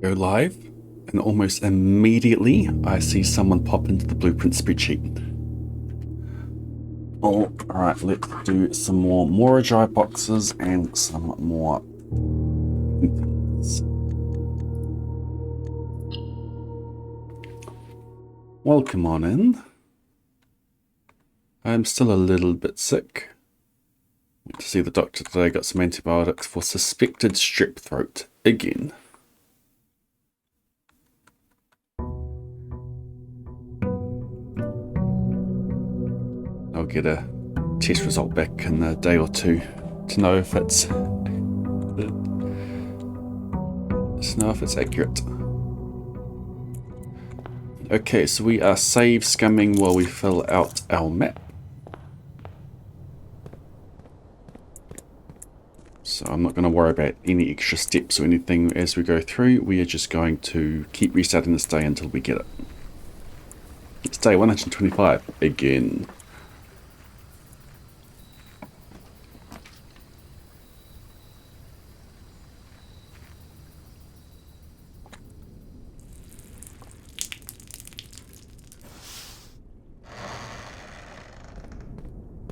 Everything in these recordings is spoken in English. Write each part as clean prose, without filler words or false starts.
Go live, and almost immediately I see someone pop into the blueprint spreadsheet. Oh, alright, let's do some more Morajai boxes and some more. Welcome on in. I'm still a little bit sick. Went to see the doctor today, got some antibiotics for suspected strep throat again. I'll get a test result back in a day or two to know if it's accurate. Okay, so we are save scumming while we fill out our map. So I'm not going to worry about any extra steps or anything as we go through. We are just going to keep restarting this day until we get it. It's day 125 again.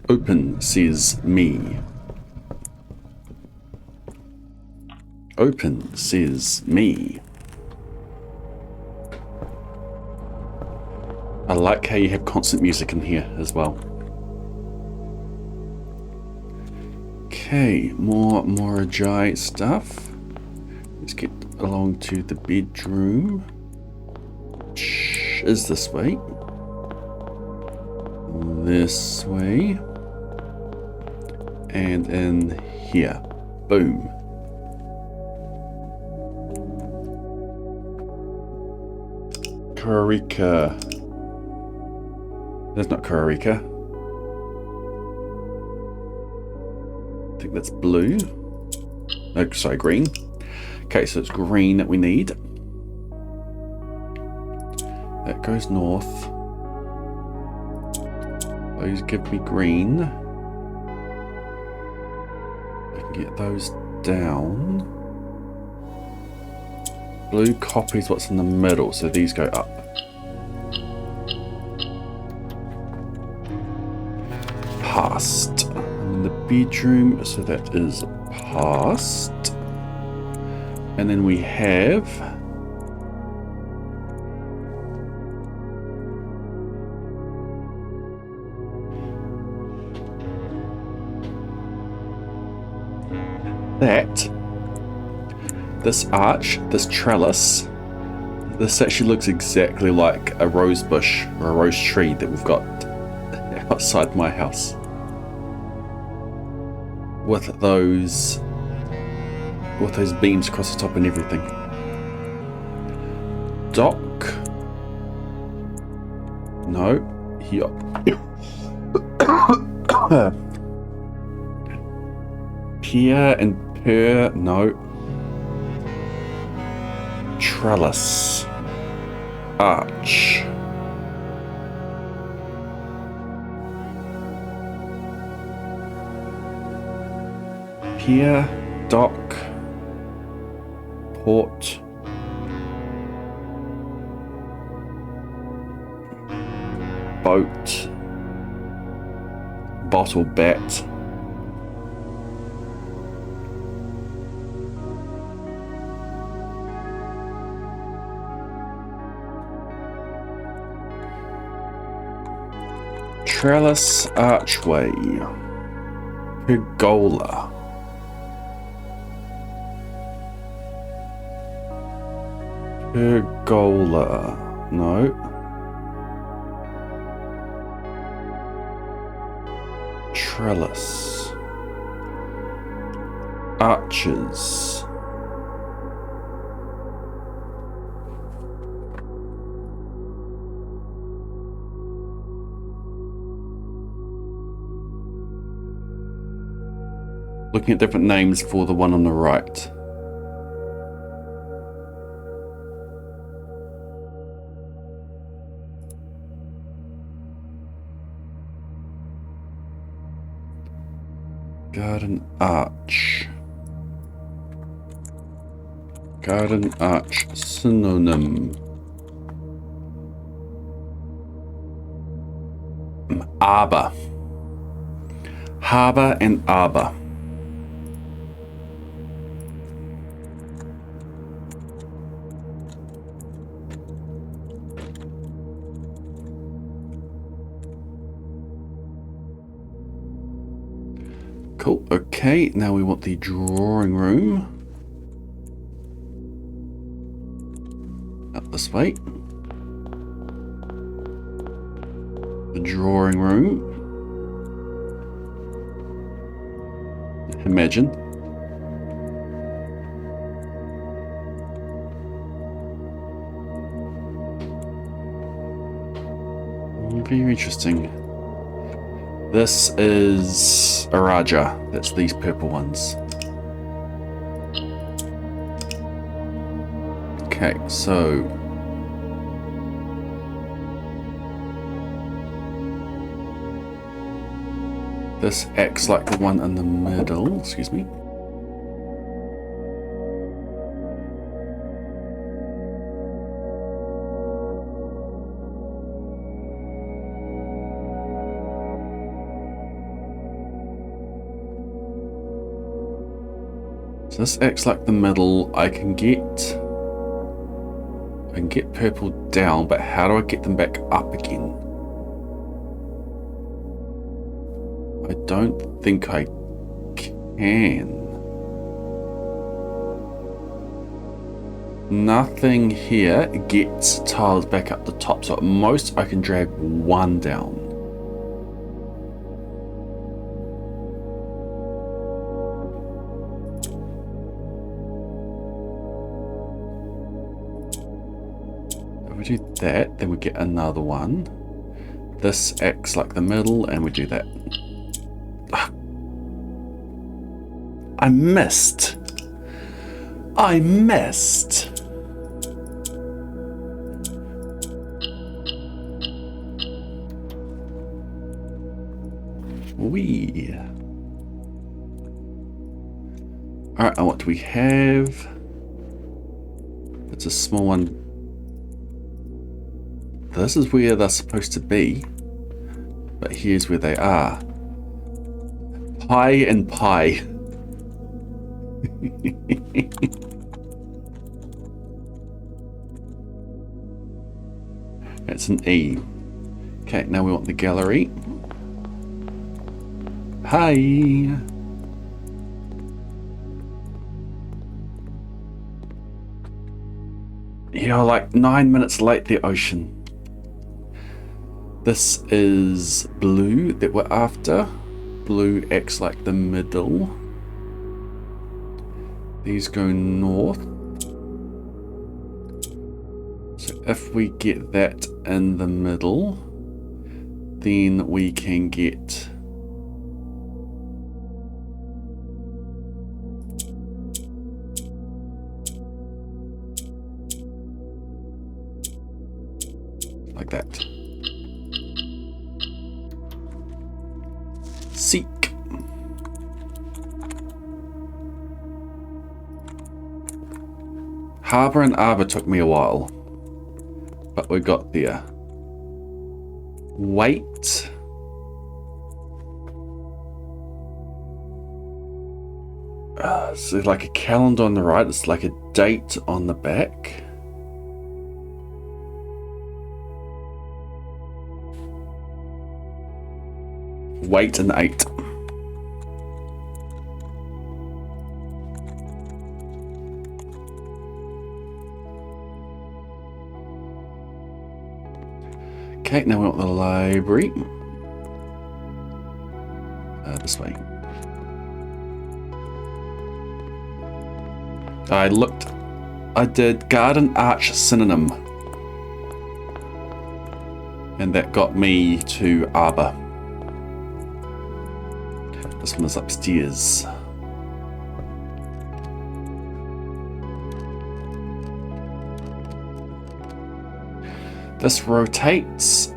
Open says me. Open says me. I like how you have constant music in here as well. Okay, more Morajai stuff. Let's get along to the bedroom. Which is this way. This way. And in here. Boom. Karika. That's not Karika. I think that's blue. Oh, sorry, green. Okay, so it's green that we need. That goes north. Those give me green. I can get those down. Blue copies what's in the middle, so these go up. Past. In the bedroom, so that is past. And then we have that. This arch, this trellis, this actually looks exactly like a rose bush or a rose tree that we've got outside my house. With those beams across the top and everything. Dock. No. Here. Pier and per. No. Trellis. Arch. Pier, dock, port, boat, bottle bat, trellis, archway, pergola. Pergola. No. Trellis. Arches. Looking at different names for the one on the right. Garden arch. Garden arch synonym. Arbor. Harbour and arbor. Cool. Okay, now we want the drawing room. Up this way. The drawing room. Imagine. Very interesting. This is a Raja. That's these purple ones. Okay, so this acts like the one in the middle. Excuse me. So this acts like the middle. I can get purple down, but how do I get them back up again? I don't think I can. Nothing here gets tiles back up the top, so at most I can drag one down. Do that, then we get another one. This acts like the middle, and we do that. I missed. I missed. Wee. Alright, and what do we have? It's a small one. This is where they're supposed to be, but here's where they are. Pie and pie. That's an E. Okay, now we want the gallery. Hi. You're like 9 minutes late, the ocean. This is blue that we're after. Blue acts like the middle. These go north. So if we get that in the middle, then we can get like that. Seek. Harbour and arbor took me a while, but we got there. Wait. So like a calendar on the right, it's like a date on the back. Wait and 8. Okay, now we want the library. This way. I did garden arch synonym. And that got me to arbor. This one is upstairs. This rotates.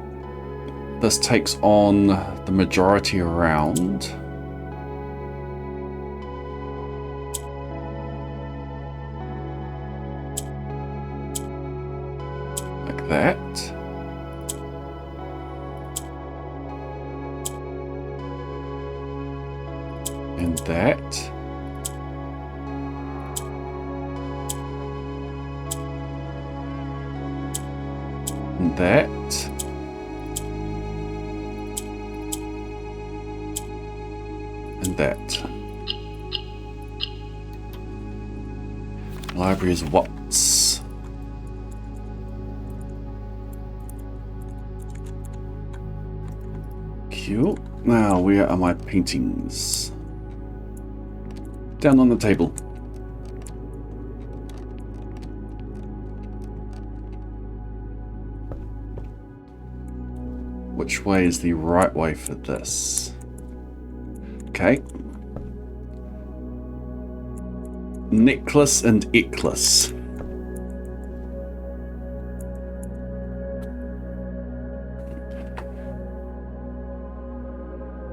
This takes on the majority around. that. And that. And that. And that. Library is Watts. Cute. Now, where are my paintings? Down on the table. Which way is the right way for this? Okay. Necklace and Ecklace.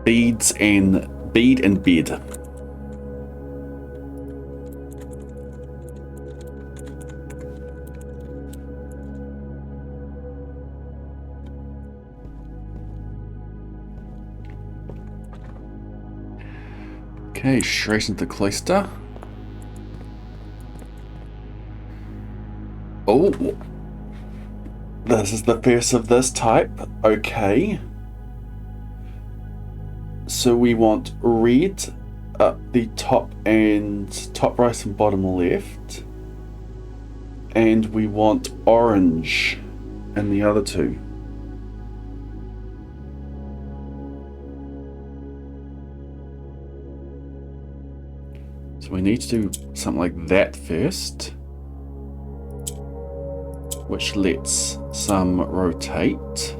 Bead and bed. Okay, straight into the cloister. Oh, this is the first of this type. Okay. So we want red up the top and top right and bottom left. And we want orange in the other two. So we need to do something like that first, which lets some rotate.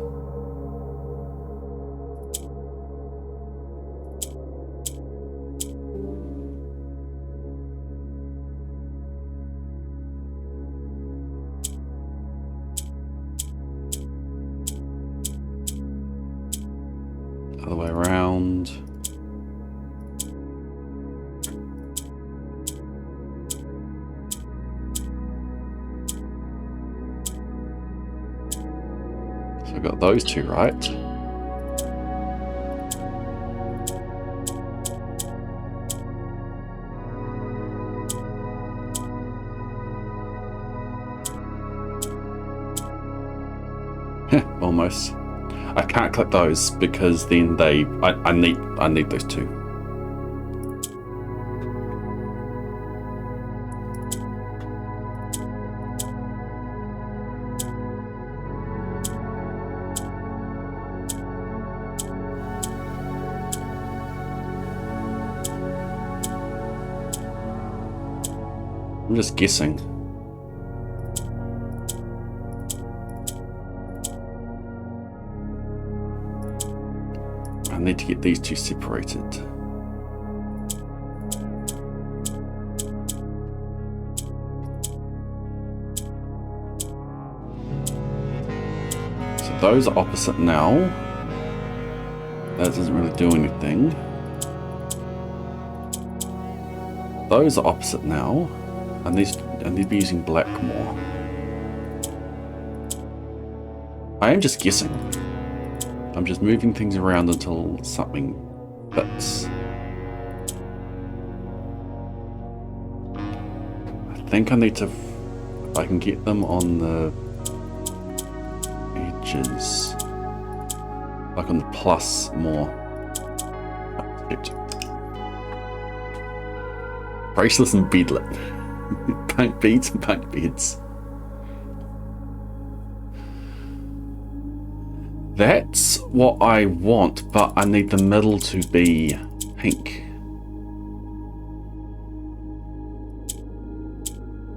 Other way around. So I've got those two right. Almost. I can't click those because then I need those two. I'm just guessing. I need to get these two separated. So those are opposite now. That doesn't really do anything. Those are opposite now. I need to be using black more. I am just guessing. I'm just moving things around until something fits. I think I need to... if I can get them on the edges. Like on the plus more. Bracelets and beadlet. Punk beads and punk beads. That's what I want, but I need the middle to be pink.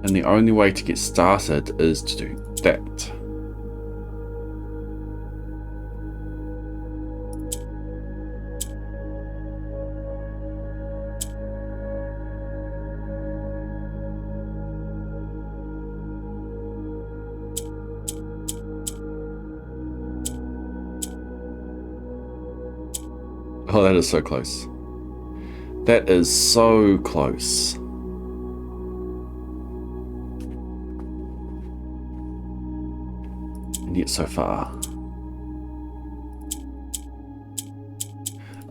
And the only way to get started is to do that. Oh, that is so close. That is so close. And yet so far.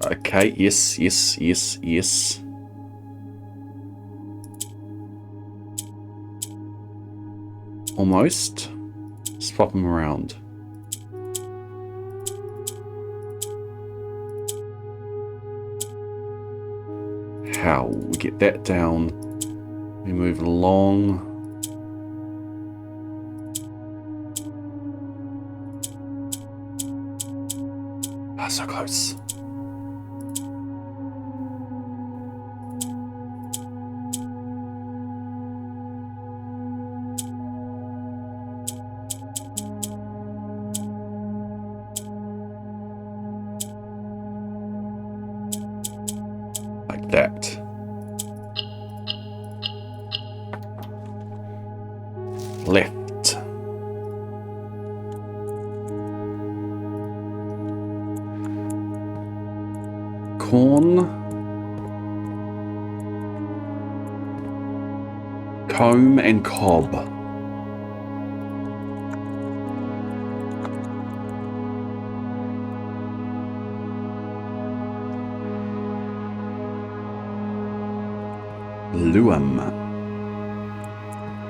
Okay, yes, yes, yes, yes. Almost. Swap them around. How? We get that down. We move along. Ah, so close. Like that. Left. Corn. Comb and cob. Luam.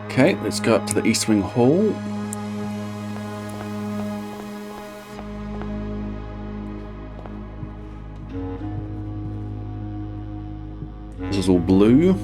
Okay, let's go up to the East Wing Hall. This is all blue.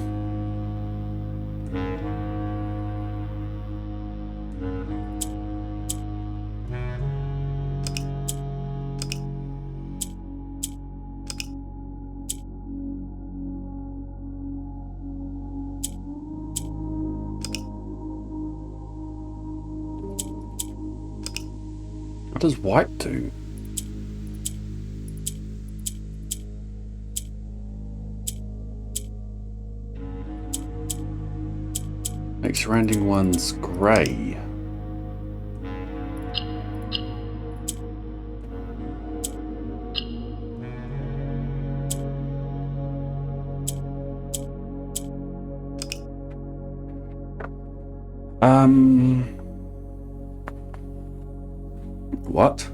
What does white do? Make surrounding ones grey. What?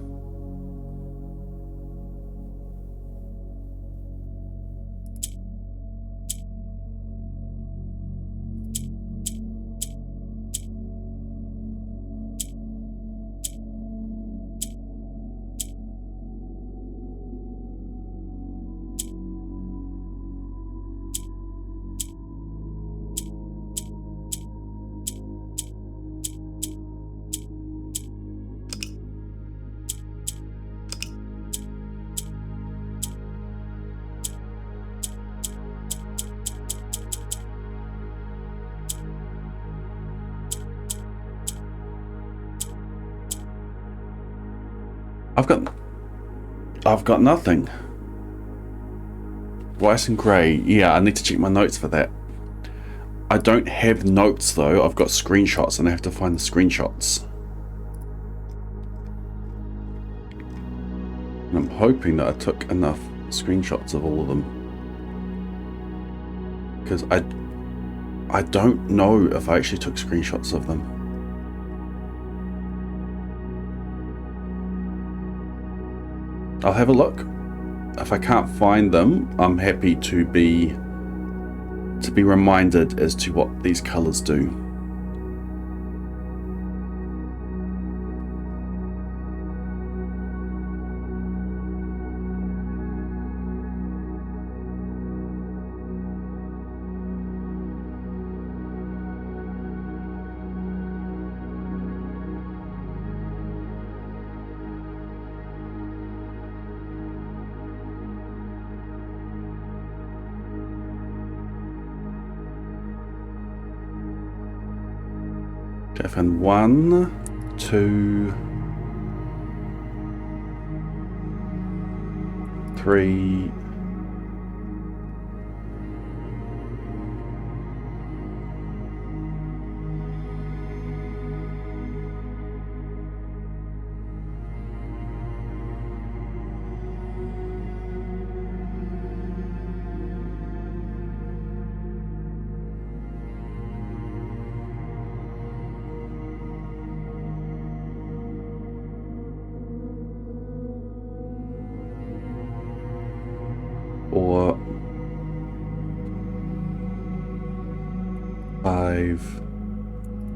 I've got nothing. White and grey. Yeah, I need to check my notes for that. I don't have notes though. I've got screenshots and I have to find the screenshots. And I'm hoping that I took enough screenshots of all of them. Because I don't know if I actually took screenshots of them. I'll have a look. If I can't find them, I'm happy to be reminded as to what these colours do. I found 1, 2, 3,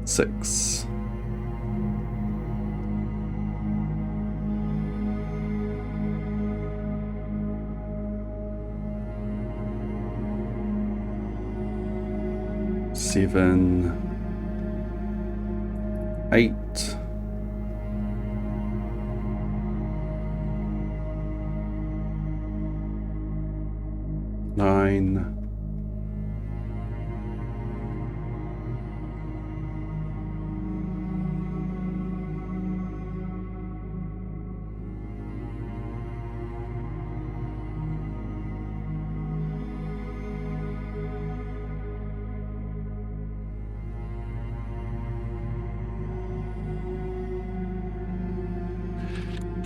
6. Seven, 8, 9,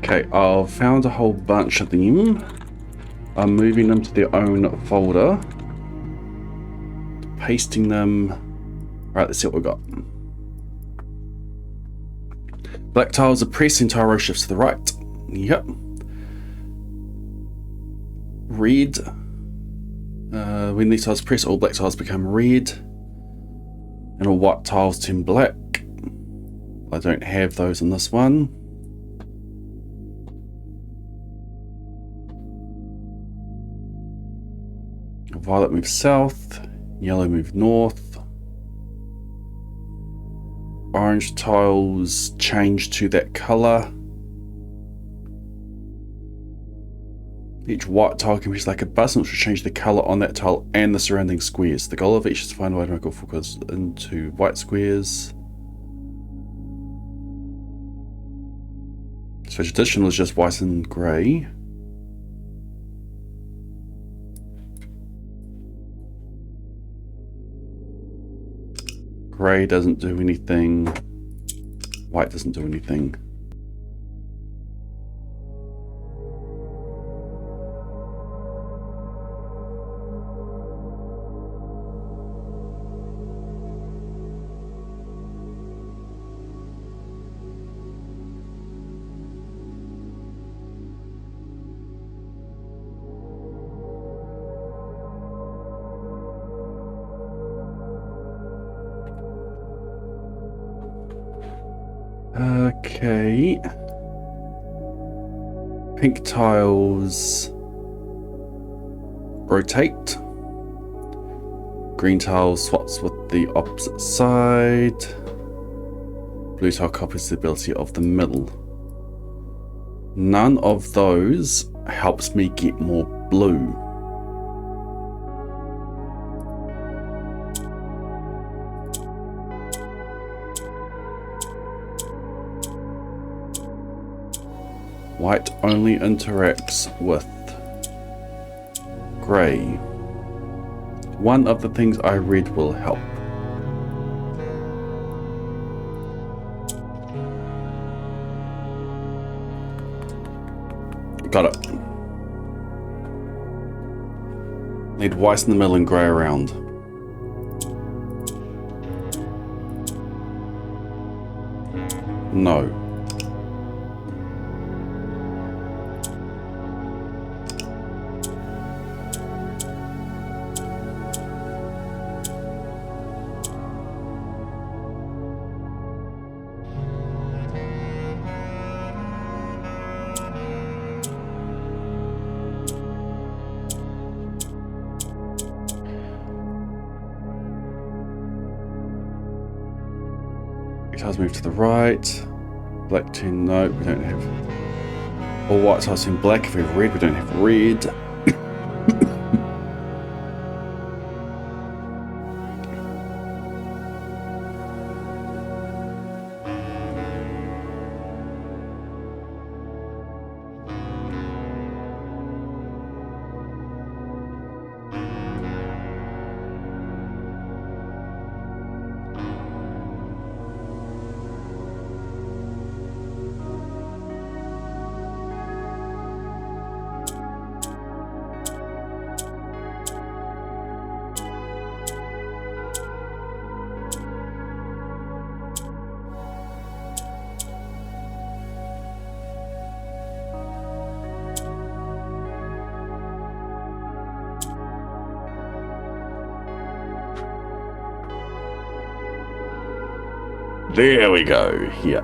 'Kay, I've found a whole bunch of them. I'm moving them to their own folder. Pasting them. Right, let's see what we've got. Black tiles are pressed, entire row shifts to the right. Yep. Red. When these tiles press, all black tiles become red. And all white tiles turn black. I don't have those in this one. Violet moves south, yellow moves north. Orange tiles change to that colour. Each white tile can be like a button which will change the colour on that tile and the surrounding squares. The goal of each is to find a way to make all focus into white squares. So traditional is just white and grey. Grey doesn't do anything. White doesn't do anything. Okay. Pink tiles rotate. Green tile swaps with the opposite side. Blue tile copies the ability of the middle. None of those helps me get more blue. White only interacts with grey. One of the things I read will help. Got it. Need white in the middle and grey around. No. Tiles move to the right. Black turn, no, we don't have. All white tiles turn black. If we have red, we don't have red. There we go. Here.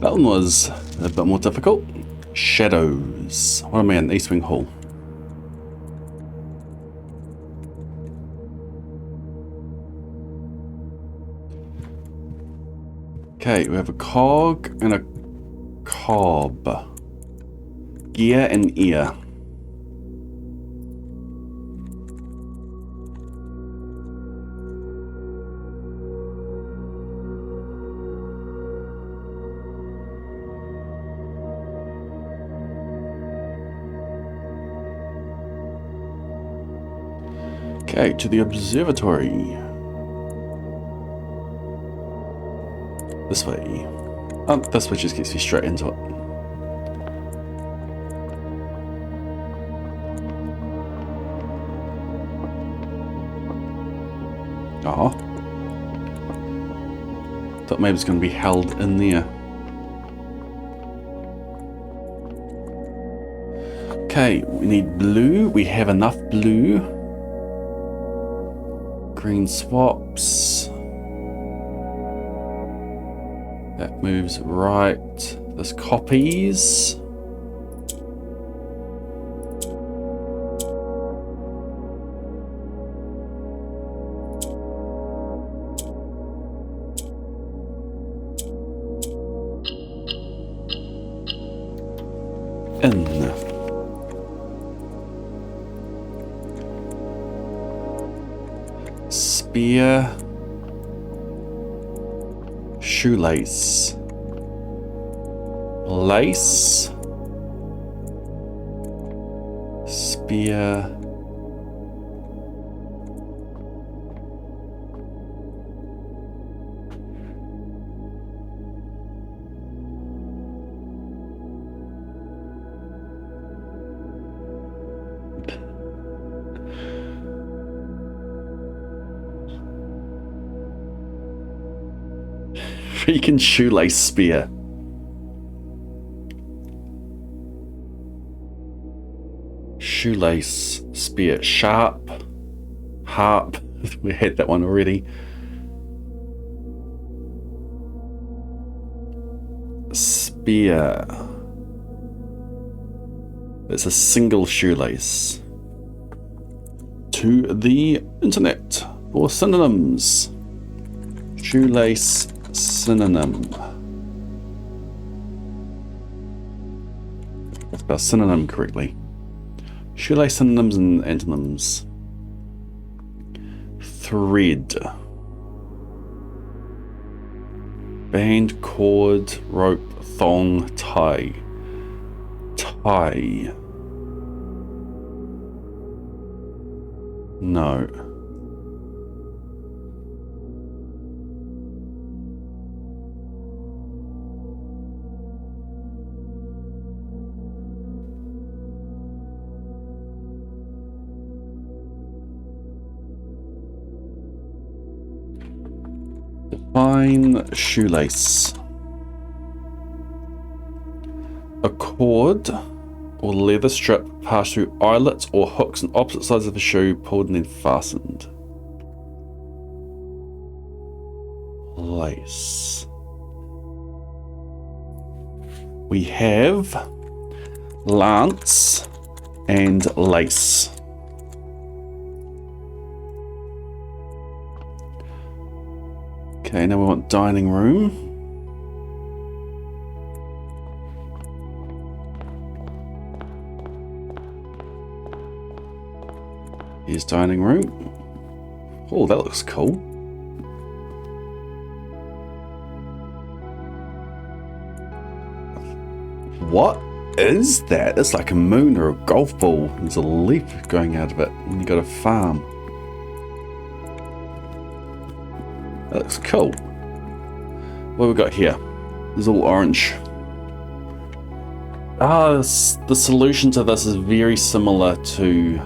That one was a bit more difficult. Shadows. What am I in? East Wing Hall. Okay, we have a cog and a cob. Gear and ear. Okay, to the observatory. This way. Oh, this way just gets you straight into it. Oh. Thought maybe it's going to be held in there. Okay, we need blue. We have enough blue. Green swaps. That moves right. This copies. In. Spear, shoelace, lace, spear, freaking shoelace spear. Shoelace spear. Sharp. Harp. We had that one already. Spear. It's a single shoelace. To the internet for synonyms. Shoelace synonym. Let's spell synonym correctly. Shoelace synonyms and antonyms. Thread. Band, cord, rope, thong, tie. Tie. No. Define shoelace. A cord or leather strip passed through eyelets or hooks on opposite sides of the shoe, pulled and then fastened. Lace. We have lance and lace. Okay, now we want dining room. Here's dining room. Oh, that looks cool. What is that? It's like a moon or a golf ball. There's a leaf going out of it, and you got a farm. That looks cool. What have we got here? It's all orange. The solution to this is very similar to...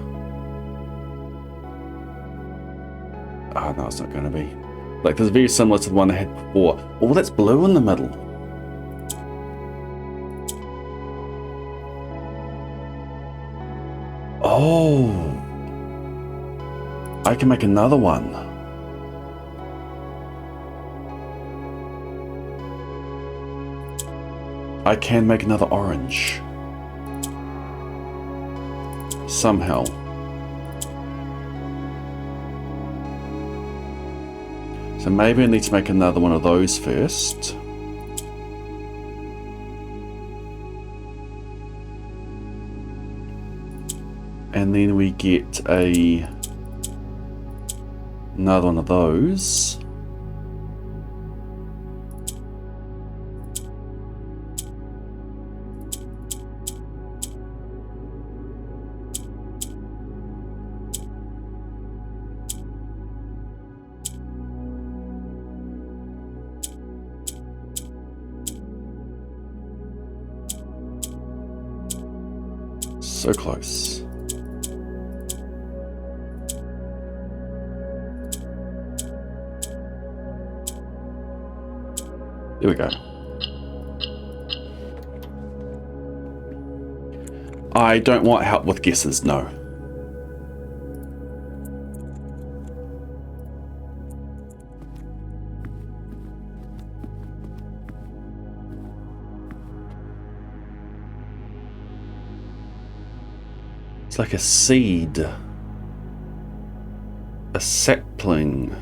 Oh, no, it's not going to be. Like, this is very similar to the one I had before. Oh, that's blue in the middle. Oh. I can make another one. I can make another orange. Somehow. So maybe I need to make another one of those first. And then we get another one of those. So close. There we go. I don't want help with guesses, no. It's like a seed. A sapling.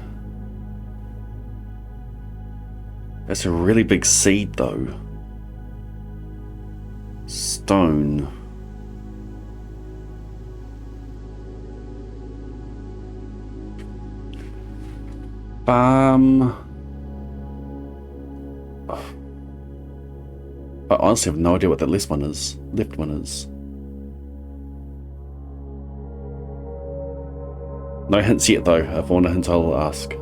That's a really big seed, though. Stone. I honestly have no idea what that left one is. No hints yet, though. If I want a hint, I'll ask.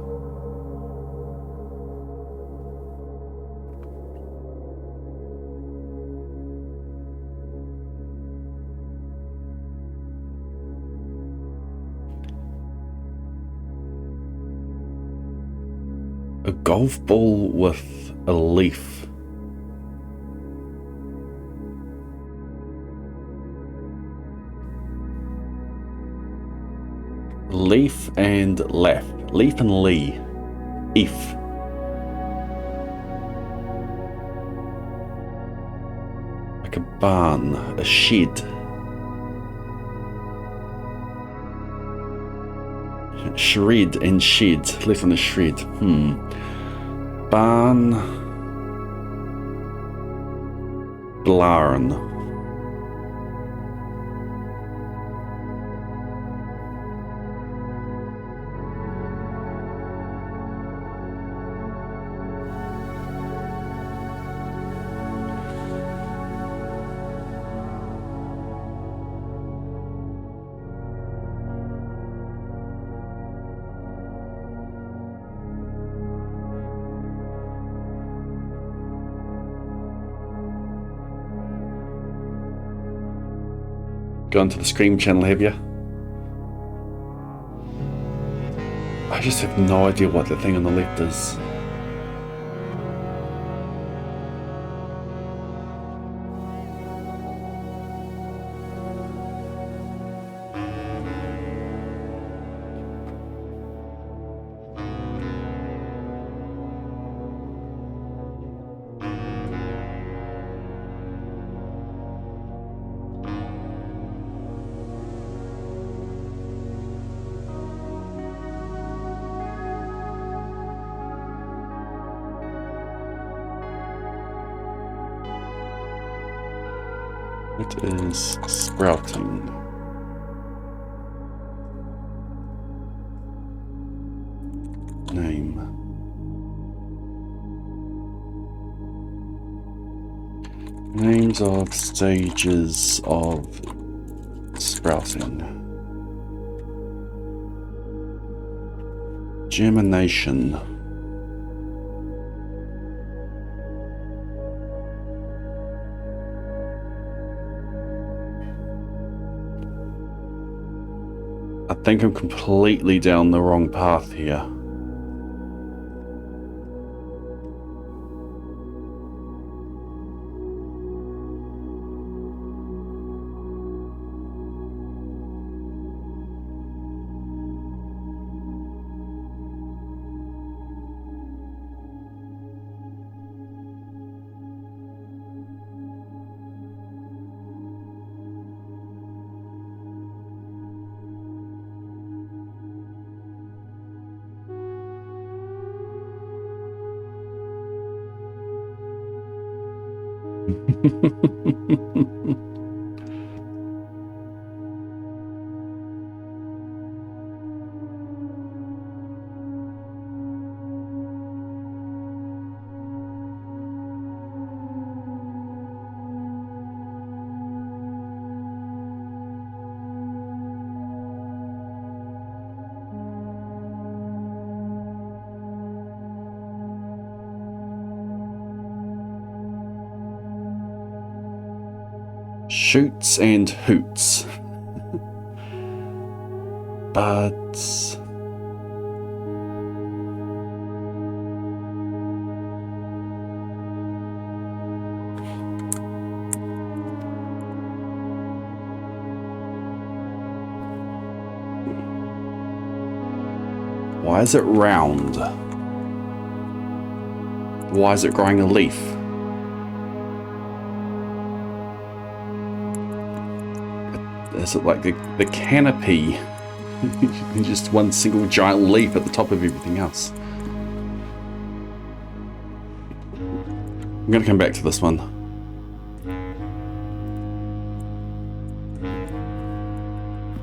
A golf ball with a leaf. Leaf and laugh. Leaf and Lee. If. Like a barn. A shed. Shred and shed. Left on the shred. Barn. Blarn. Gone to the Scream channel, have you? I just have no idea what the thing on the left is. It is sprouting. Name. Names of stages of sprouting. Germination. I think I'm completely down the wrong path here. Shoots and hoots. Buds. Why is it round? Why is it growing a leaf? Is it like the canopy? Just one single giant leaf at the top of everything else. I'm gonna come back to this one.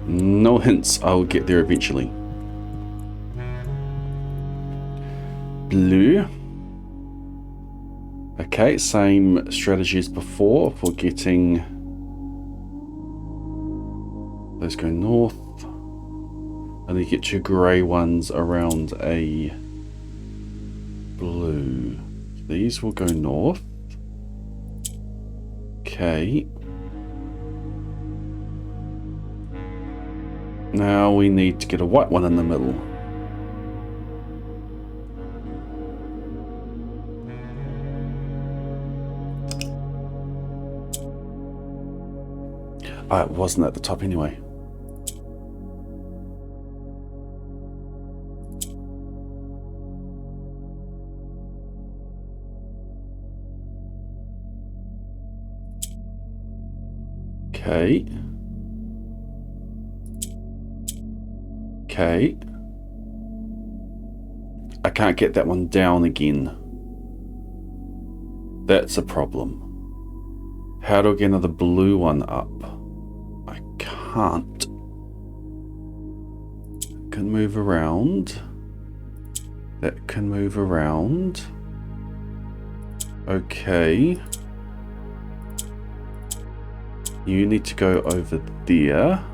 No hints, I'll get there eventually. Blue. Okay, same strategy as before for getting... Those go north. And you get two grey ones around a blue. These will go north. Okay. Now we need to get a white one in the middle. Oh, it wasn't at the top anyway. Okay. Okay. I can't get that one down again. That's a problem. How do I get another blue one up? I can't. Can move around. That can move around. Okay. You need to go over there.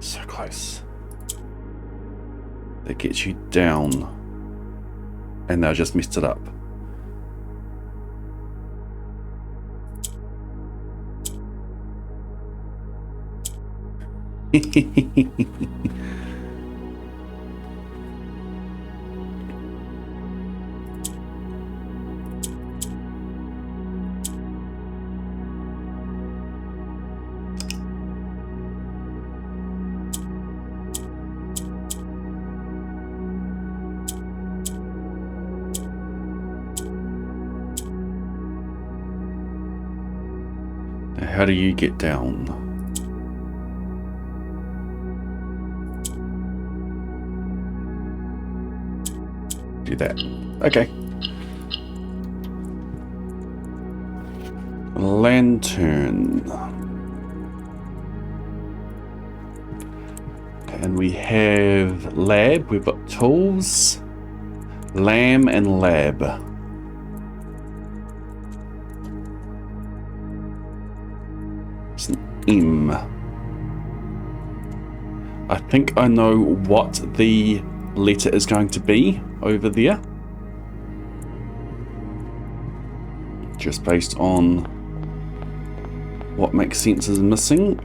So close. That gets you down. And now I just messed it up. How do you get down? Do that. Okay. Lantern. And we have lab. We've got tools. Lamb and lab. It's an M. I think I know what the letter is going to be over there. Just based on what makes sense is missing.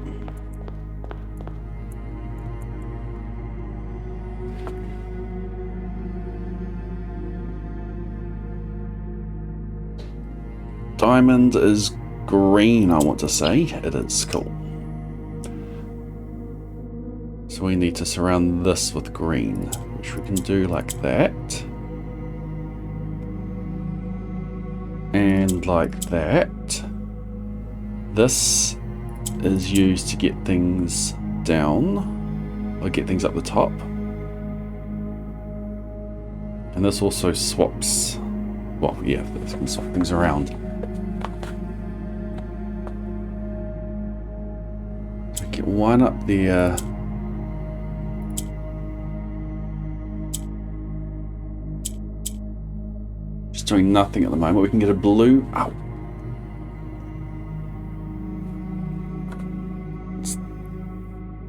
Diamond is green, I want to say. It is. Cool. So we need to surround this with green, which we can do like that. And like that. This is used to get things down, or get things up the top. And this also swaps, well, yeah, this can swap things around. So get one up there. Just doing nothing at the moment. We can get a blue. Ow.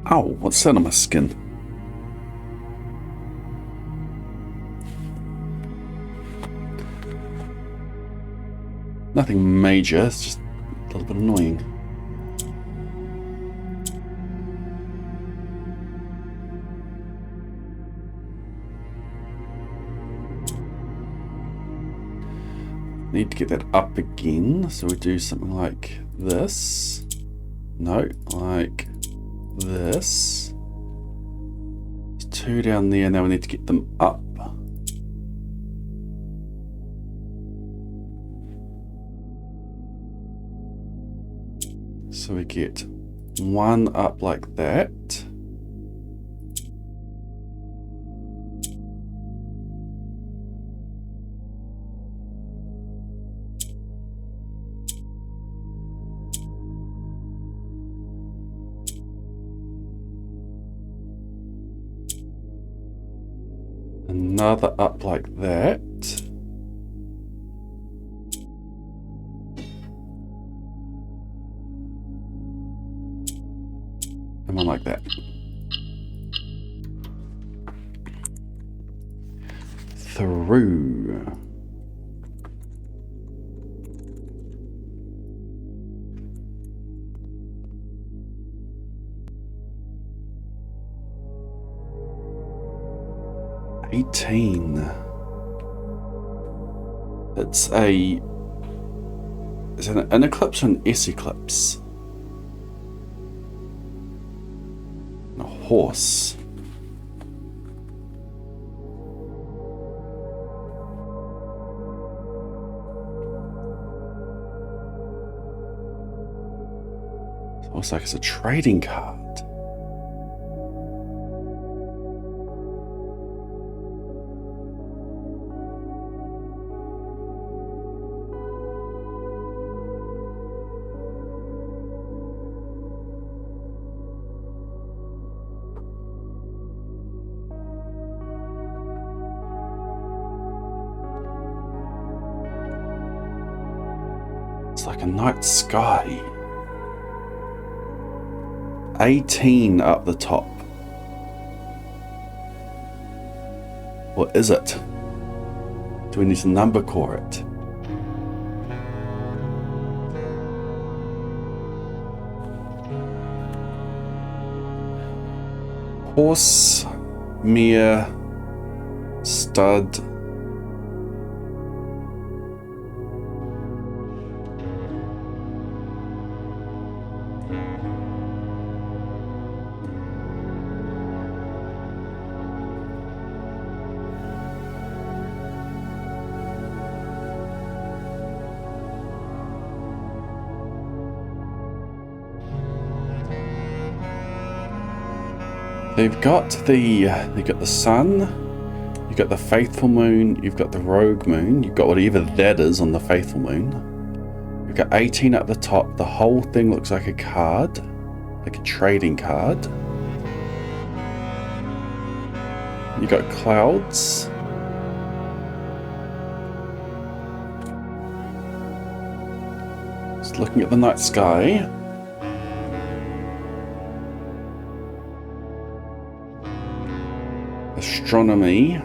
Ow, what's that on my skin? Nothing major, it's just a little bit annoying. Need to get that up again, so we do something like this. No, like this. There's two down there, now we need to get them up. So we get one up like that. Another up like that. And one like that. Through. It's an eclipse or an S-eclipse? A horse. It's almost like it's a trading card. Like a night sky. 18 up the top. What is it? Do we need to number core it? Horse, mare, stud. They've got the sun, you've got the faithful moon, you've got the rogue moon, you've got whatever that is on the faithful moon. You've got 18 at the top. The whole thing looks like a card, like a trading card. You've got clouds. looking at the night sky. Astronomy.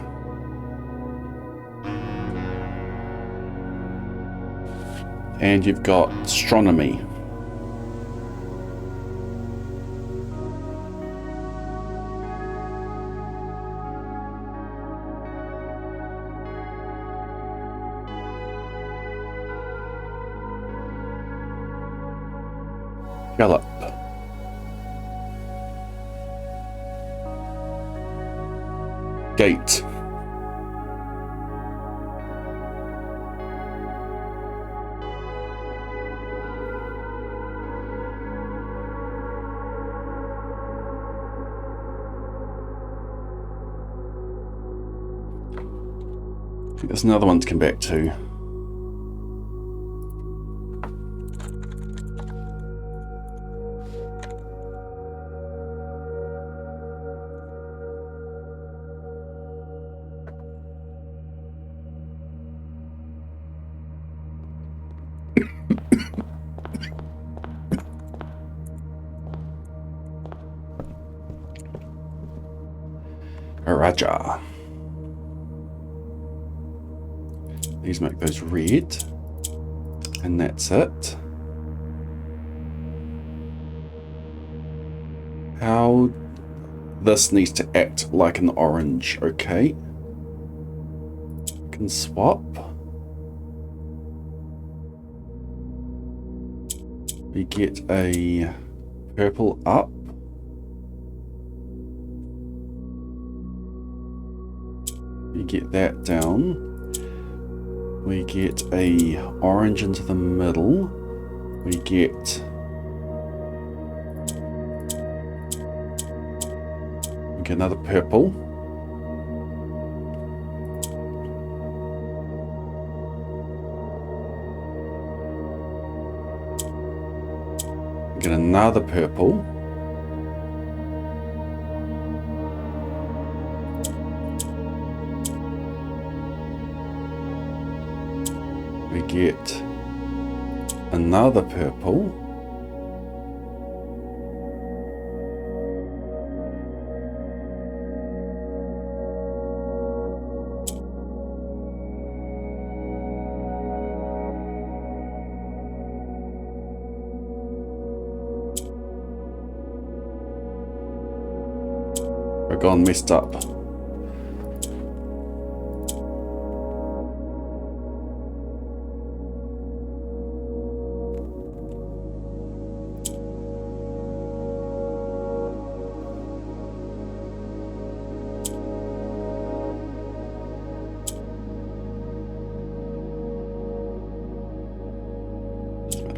And you've got astronomy. Gallop. Gate. I think there's another one to come back to. Raja. These make those red. And that's it. How this needs to act like an orange, okay. Can swap. We get a purple up. We get that down. We get a orange into the middle. We get another purple. We get another purple. We get another purple. We're gone messed up.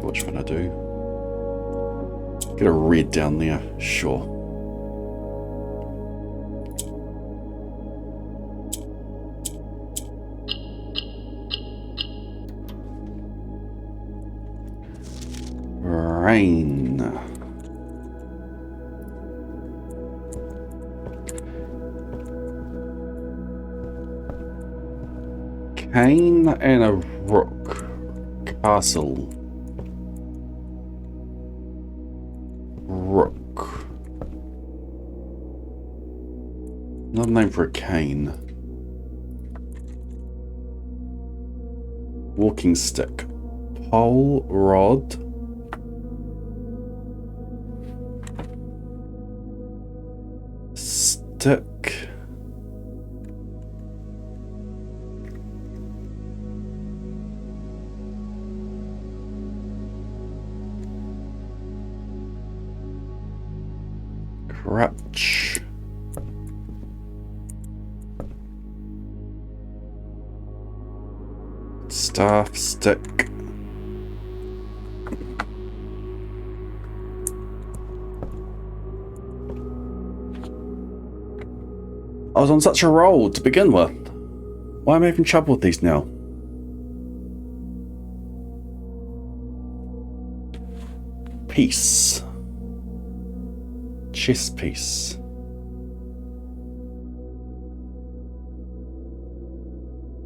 Which one I do? Get a red down there, sure. Rain. Cane and a rook. Castle. Rook. Another name for a cane. Walking stick. Pole rod. Stick. Crutch. Staff, stick. I was on such a roll to begin with. Why am I having trouble with these now? Piece. Chess piece.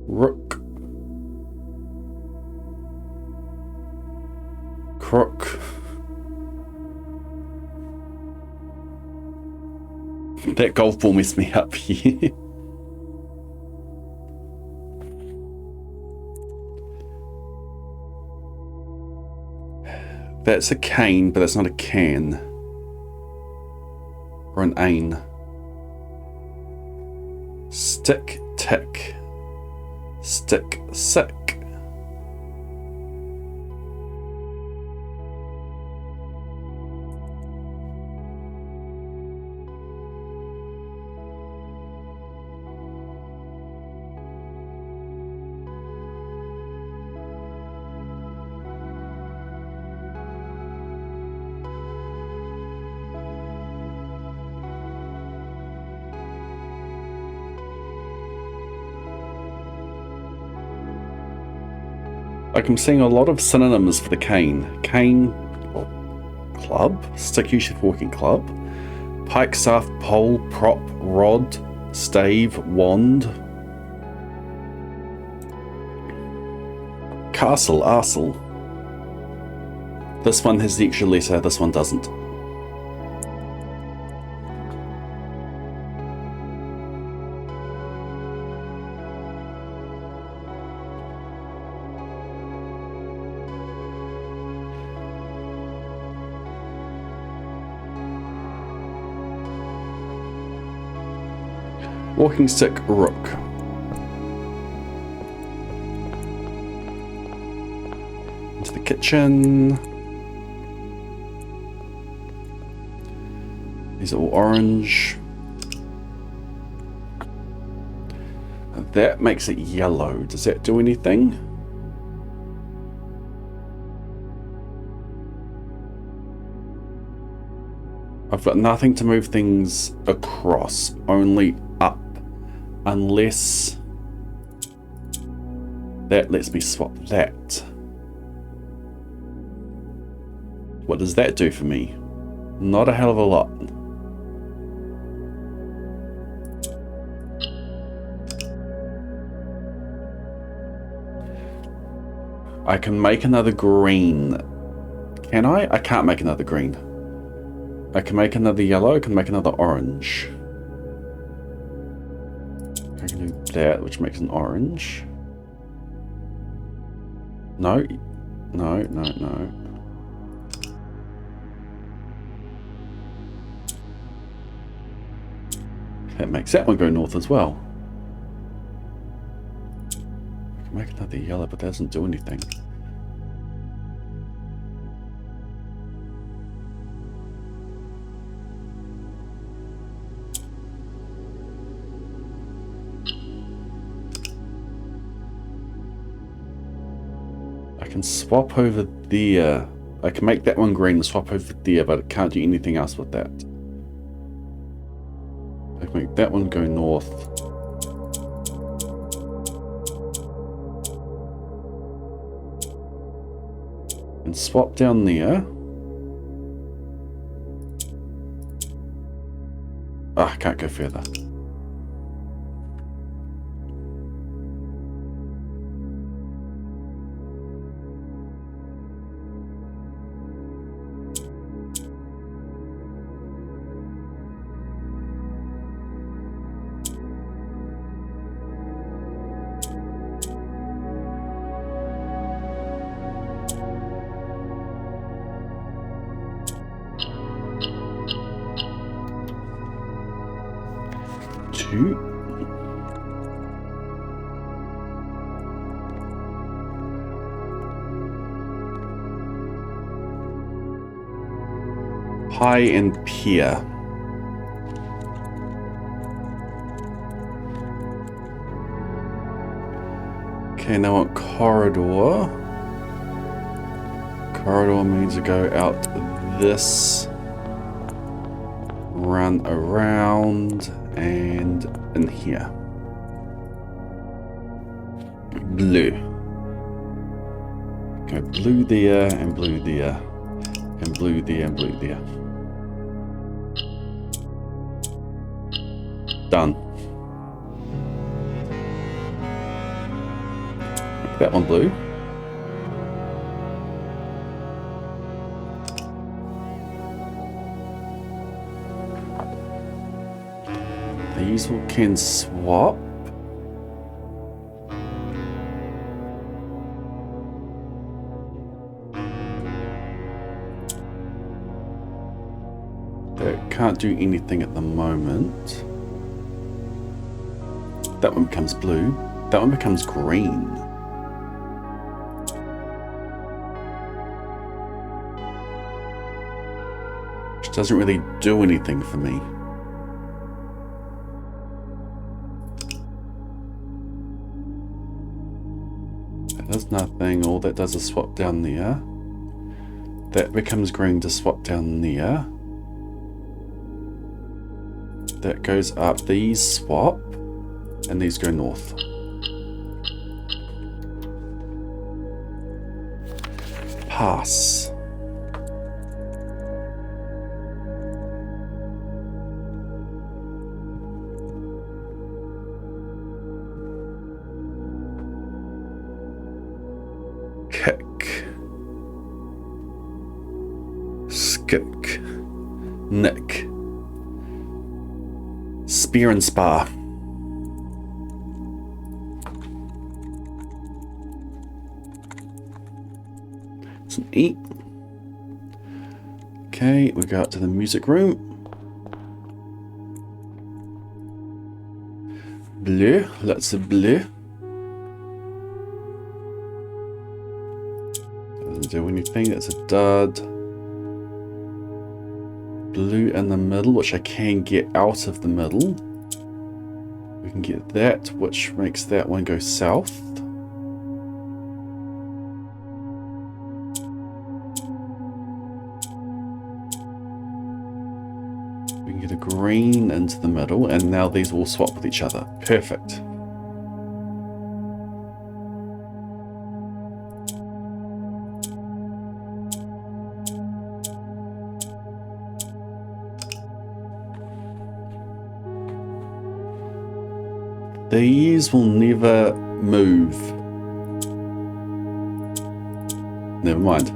Rook. crook. That golf ball messed me up here. That's a cane, but that's not a can. Or an ain. Stick, tick. Stick, sick. Like I'm seeing a lot of synonyms for the cane. Cane, or club, stick used for walking club, pike, staff, pole, prop, rod, stave, wand, castle, arsle. This one has the extra letter, this one doesn't. Walking stick, rook. Into the kitchen. These are all orange. That makes it yellow. Does that do anything? I've got nothing to move things across, only up. Unless that lets me swap that. What does that do for me? Not a hell of a lot. I can make another green. Can I? I can't make another green. I can make another yellow, I can make another orange. I can do that, which makes an orange. No, no, no, no. That makes that one go north as well. I can make another yellow, but that doesn't do anything. I can swap over there. I can make that one green and swap over there, but I can't do anything else with that. I can make that one go north. And swap down there. Ah, I can't go further. Pie and pear. Okay, now I want corridor. Corridor means to go out this, run around, and in here. Blue. Go blue there, and blue there, and blue there, and blue there. Done. Make that one blue. These all can swap. That can't do anything at the moment. That one becomes blue. That one becomes green. Which doesn't really do anything for me. That does nothing. All that does is swap down there. That becomes green to swap down there. That goes up. These swap. And these go north. Pass. Kick. Skick. Nick. Spear and spar. It's an 8. Okay, we go out to the music room. Blue, lots of blue. Doesn't do anything, that's a dud. Blue in the middle, which I can get out of the middle. We can get that, which makes that one go south. We can get a green into the middle, and now these will swap with each other. Perfect. These will never move. Never mind.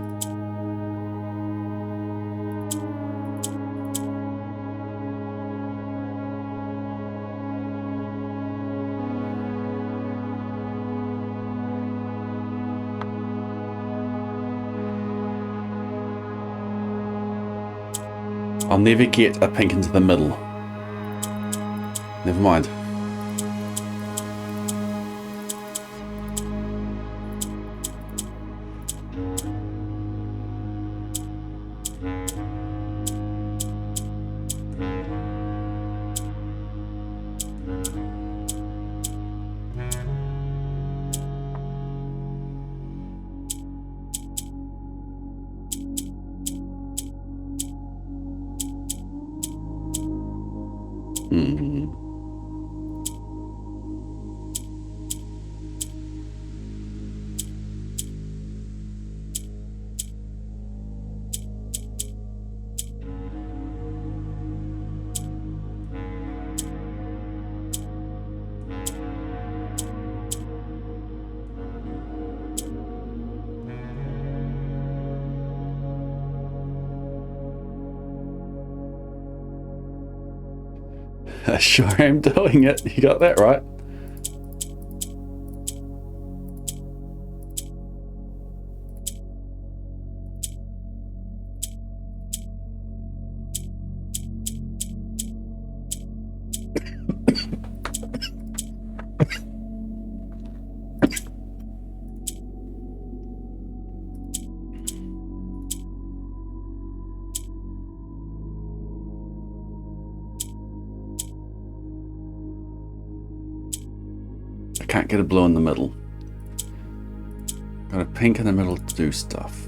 I'll never get a pink into the middle. Never mind. I sure am doing it. You got that right. Can't get a blue in the middle. Got a pink in the middle to do stuff.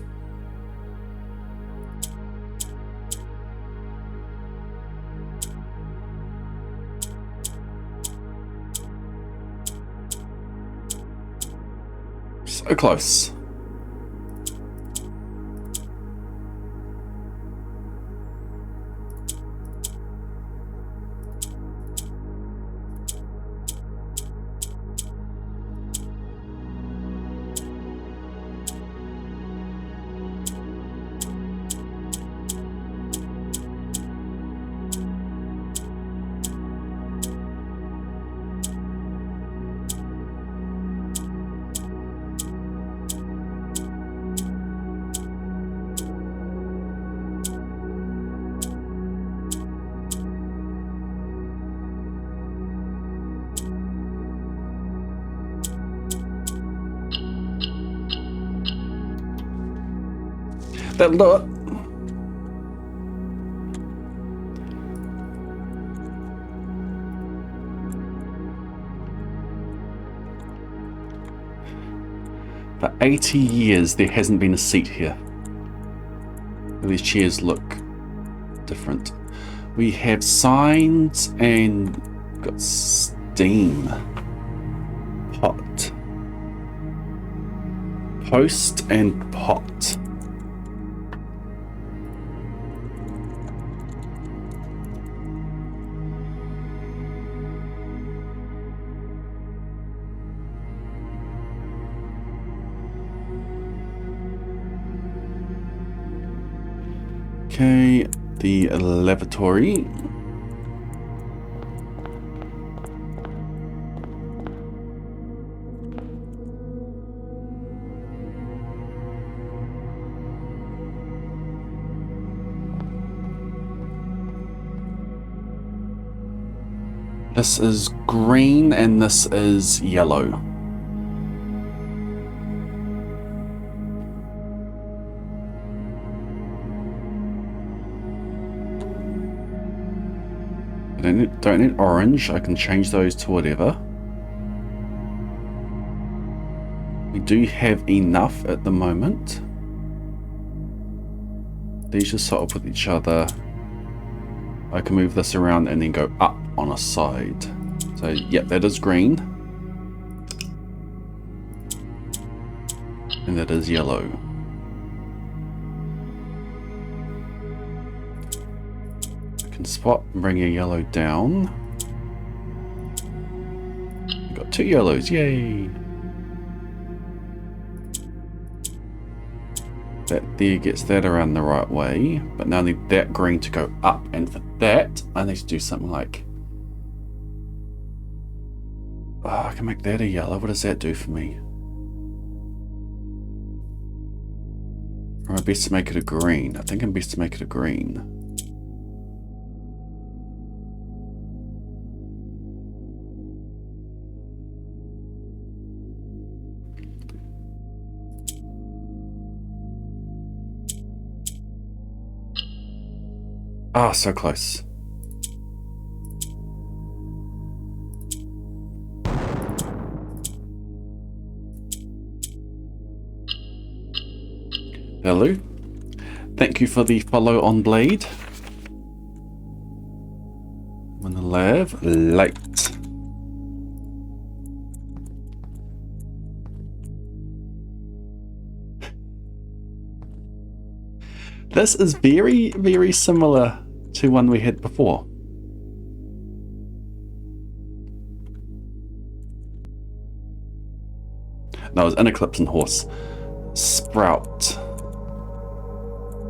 So close. That'll do it. For 80 years, there hasn't been a seat here. These chairs look different. We have signs and got steam. Pot. Post and pot. Okay, the lavatory. This is green and this is yellow. Don't need orange. I can change those to whatever. We do have enough at the moment. These just sort of with each other. I can move this around and then go up on a side. So yep, that is green. And that is yellow. Spot and bring a yellow down. We've got 2 yellows, yay! That there gets that around the right way, but now I need that green to go up, and for that I need to do something like, I can make that a yellow. What does that do for me? Or am I best to make it a green? I think I'm best to make it a green. Ah, so close. Hello. Thank you for the follow on Blade. I'm in the lab. Light. This is very, very similar to one we had before. No, it was an eclipse and horse. Sprout.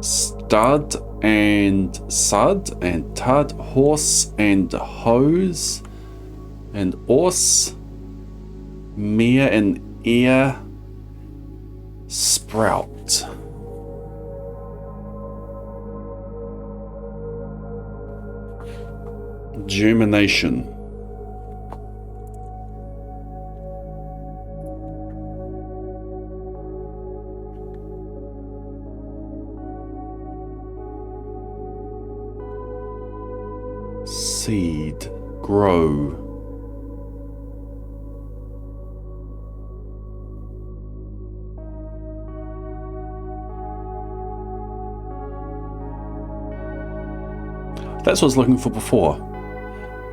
Stud and sud and tud. Horse and hose. And horse. Mere and ear. Sprout. Germination. Seed. Grow. That's what I was looking for before.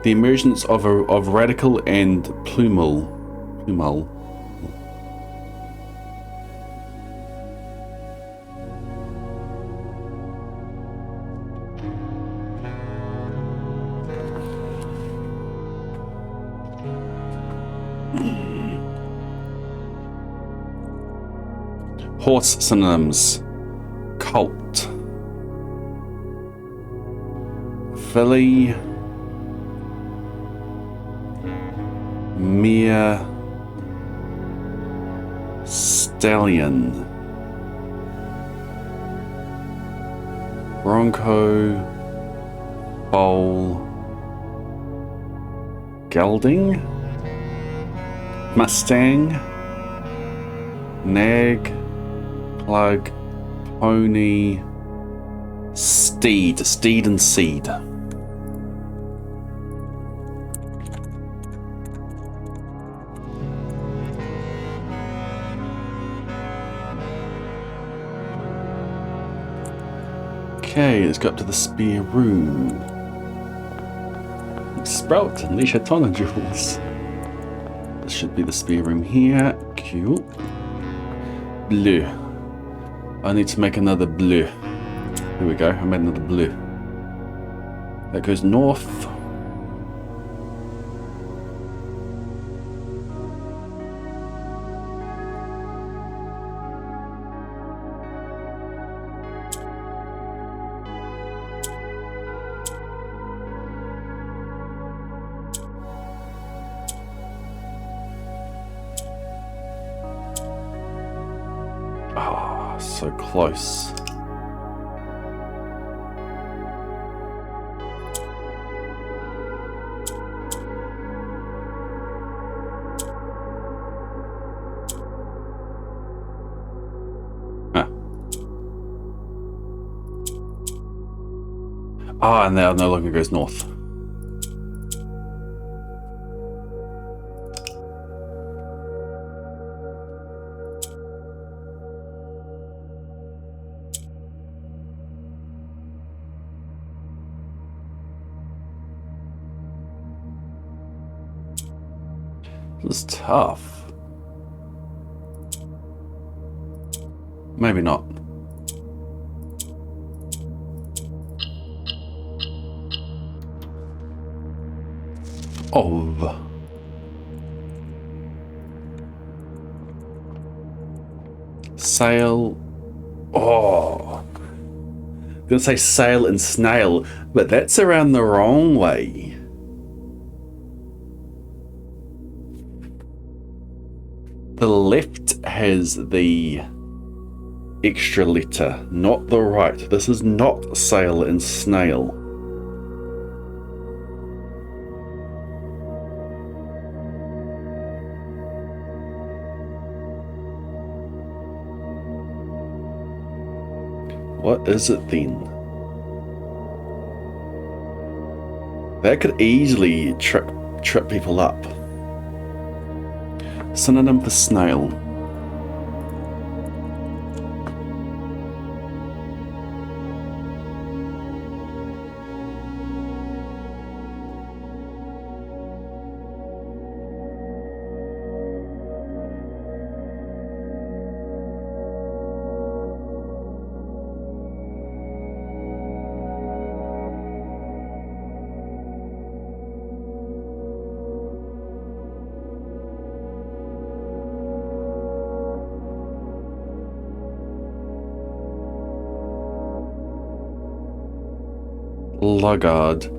The emergence of radical and plumule. Horse synonyms. Colt. Filly. Mere. Stallion. Bronco. Foal. Gelding. Mustang. Nag. Plug. Pony. Steed. Steed and seed. Okay, let's go up to the spear room. Sprout, unleash a ton of jewels. This should be the spear room here. Cool. Blue. I need to make another blue. Here we go, I made another blue. That goes north. Ah, so close. Ah, and that no longer goes north. This is tough. Maybe not. Of. Sail. Oh. I'm gonna say sail and snail, but that's around the wrong way. The left has the extra letter, not the right. This is not sail and snail. What is it then? That could easily trip people up. Synonym for snail. Luggard.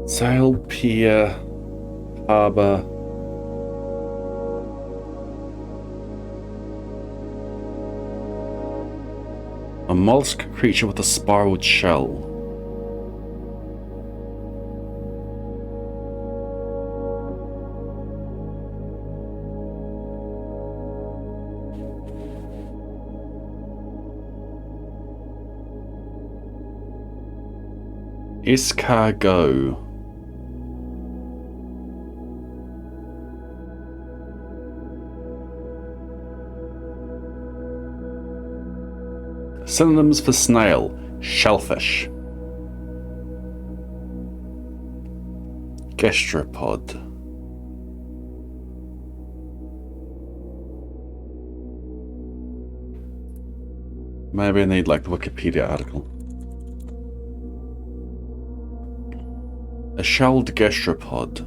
Sail, pier, harbour. A mollusk creature with a spiraled shell. Escargot. Synonyms for snail. Shellfish. Gastropod. Maybe I need like the Wikipedia article. A shelled gastropod.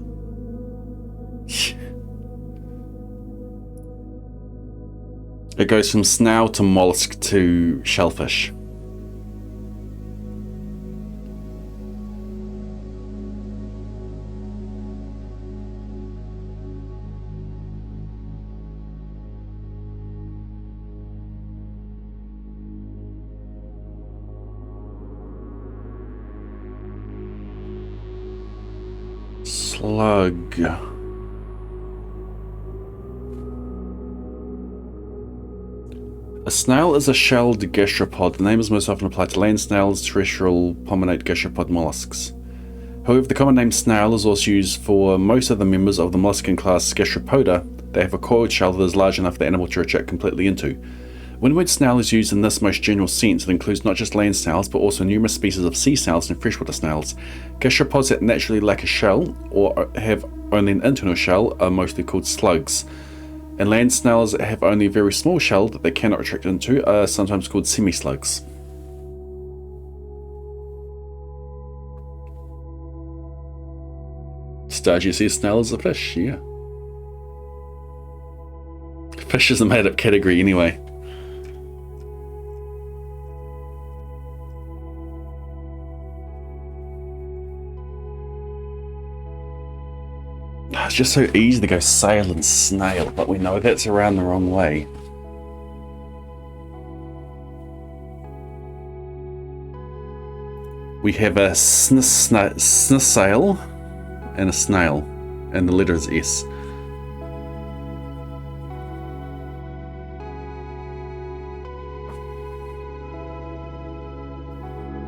It goes from snail to mollusk to shellfish. Slug. A snail is a shelled gastropod. The name is most often applied to land snails, terrestrial pomonate gastropod mollusks. However, the common name snail is also used for most of the members of the molluscan class Gastropoda. They have a coiled shell that is large enough for the animal to retract completely into. When the word snail is used in this most general sense, it includes not just land snails, but also numerous species of sea snails and freshwater snails. Gastropods that naturally lack a shell, or have only an internal shell, are mostly called slugs. And land snails that have only a very small shell that they cannot retract into are sometimes called semi-slugs. Stargy says snail is a fish, yeah. Fish is a made-up category anyway. It's just so easy to go sail and snail, but we know that's around the wrong way. We have a snail and a snail, and the letter is S.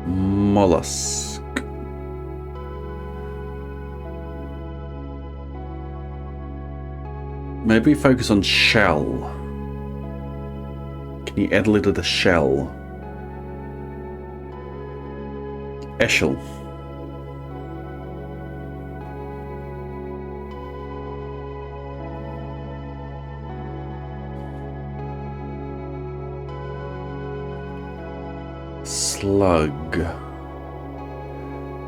Mollusk. Maybe focus on shell. Can you add a letter to shell? Eshel. Slug.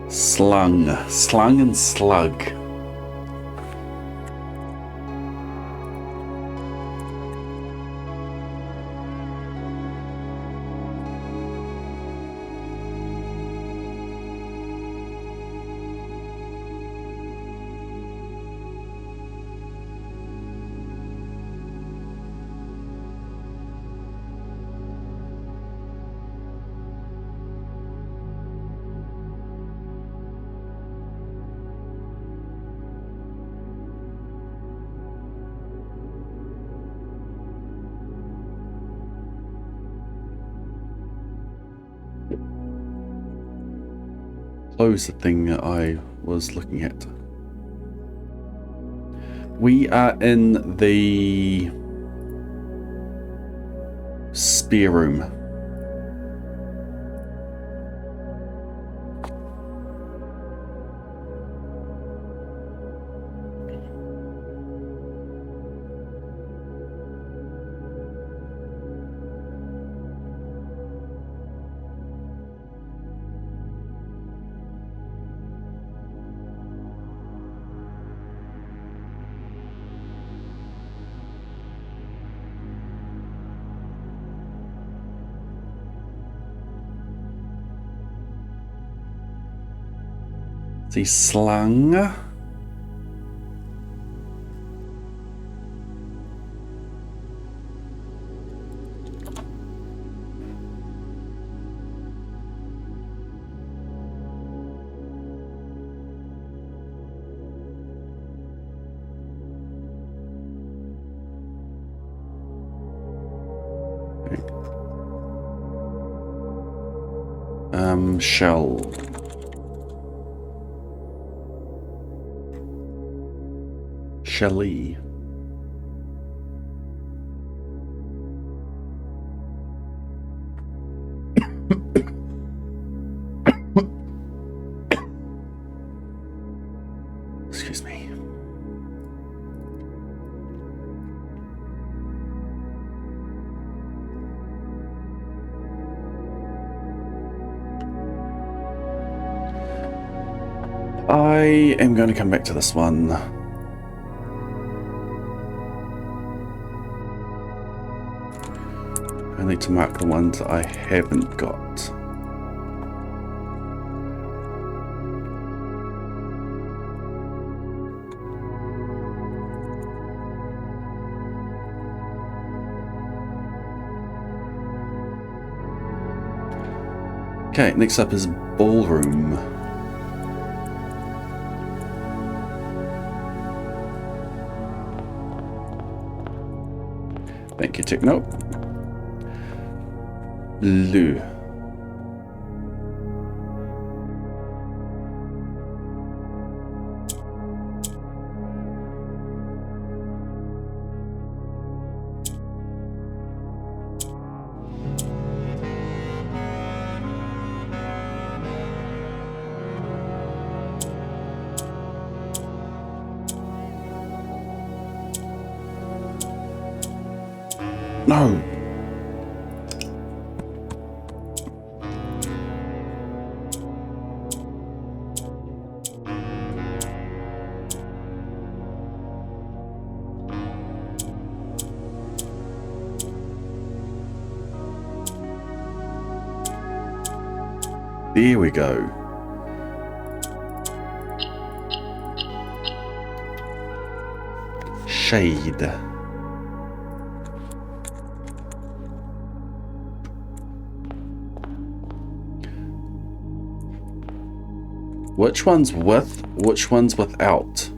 Slung. Slung and slug. Close the thing that I was looking at. We are in the spare room. The slung. Shell. Shelly. Excuse me. I am going to come back to this one. I need to mark the ones I haven't got. Okay, next up is ballroom. Thank you, Techno. blue. No. There we go. Shade. Which one's with, which one's without?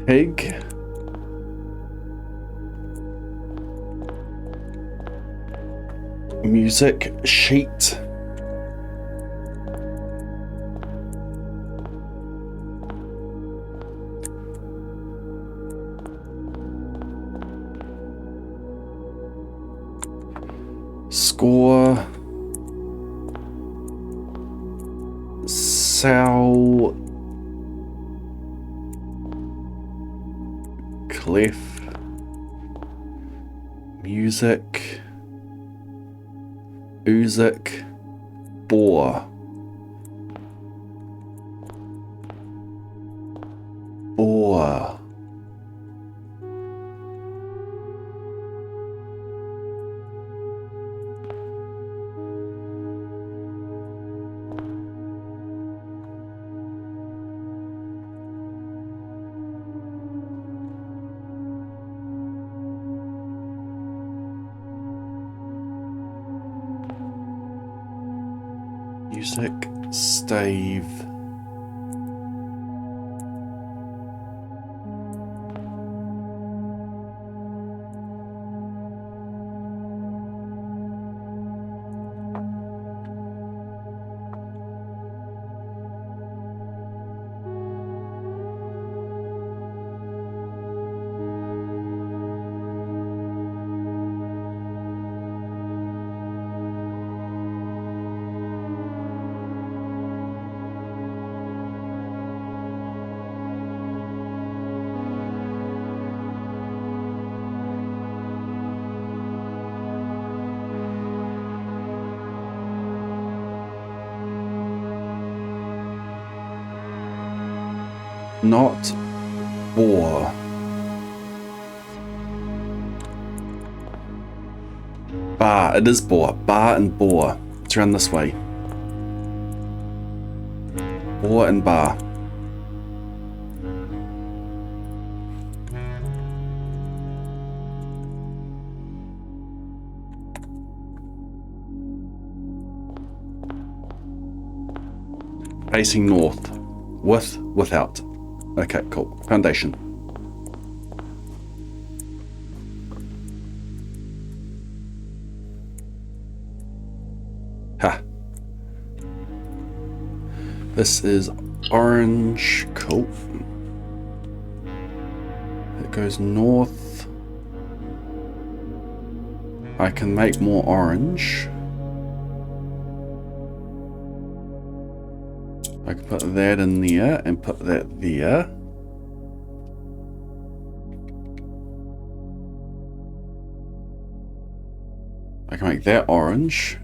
Pig. Music sheet. Score. Sow. Clef. Music. Uzik. Boar. Boar. Music, stave. Not boar. Bar. It is boar. Bar and boar. It's around this way. Boar and bar. Facing north. With, without. Okay, cool. Foundation. Ha. This is orange. Cool. It goes north. I can make more orange. I can put that in there and put that there. I can make that orange.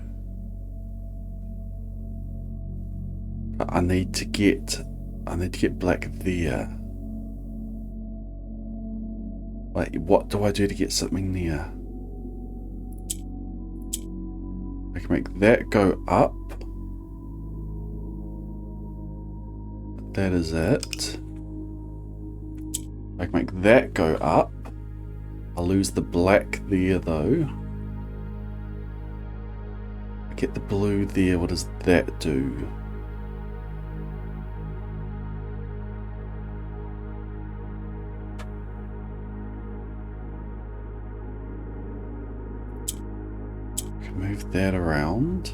But I need to get black there. Wait, what do I do to get something there? I can make that go up. That is it. I can make that go up. I'll lose the black there though. I get the blue there. What does that do? Move that around.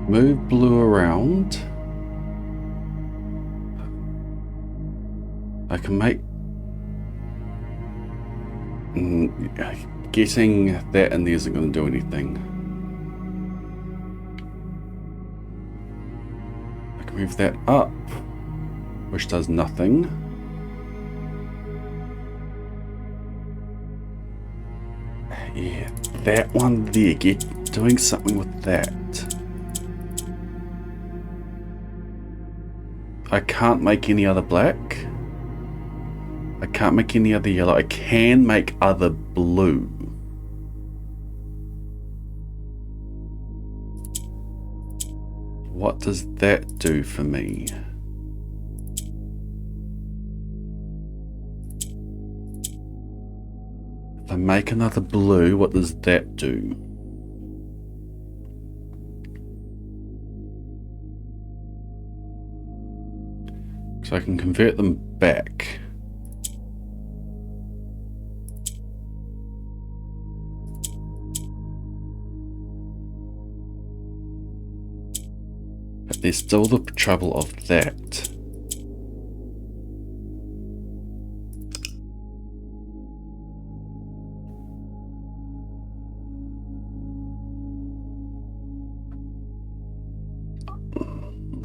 Move blue around. I can make... Getting that in there isn't going to do anything. I can move that up, which does nothing. Yeah, that one there, doing something with that. I can't make any other black. I can't make any other yellow. I can make other blue. What does that do for me? If I make another blue, what does that do? So I can convert them back. But there's still the trouble of that.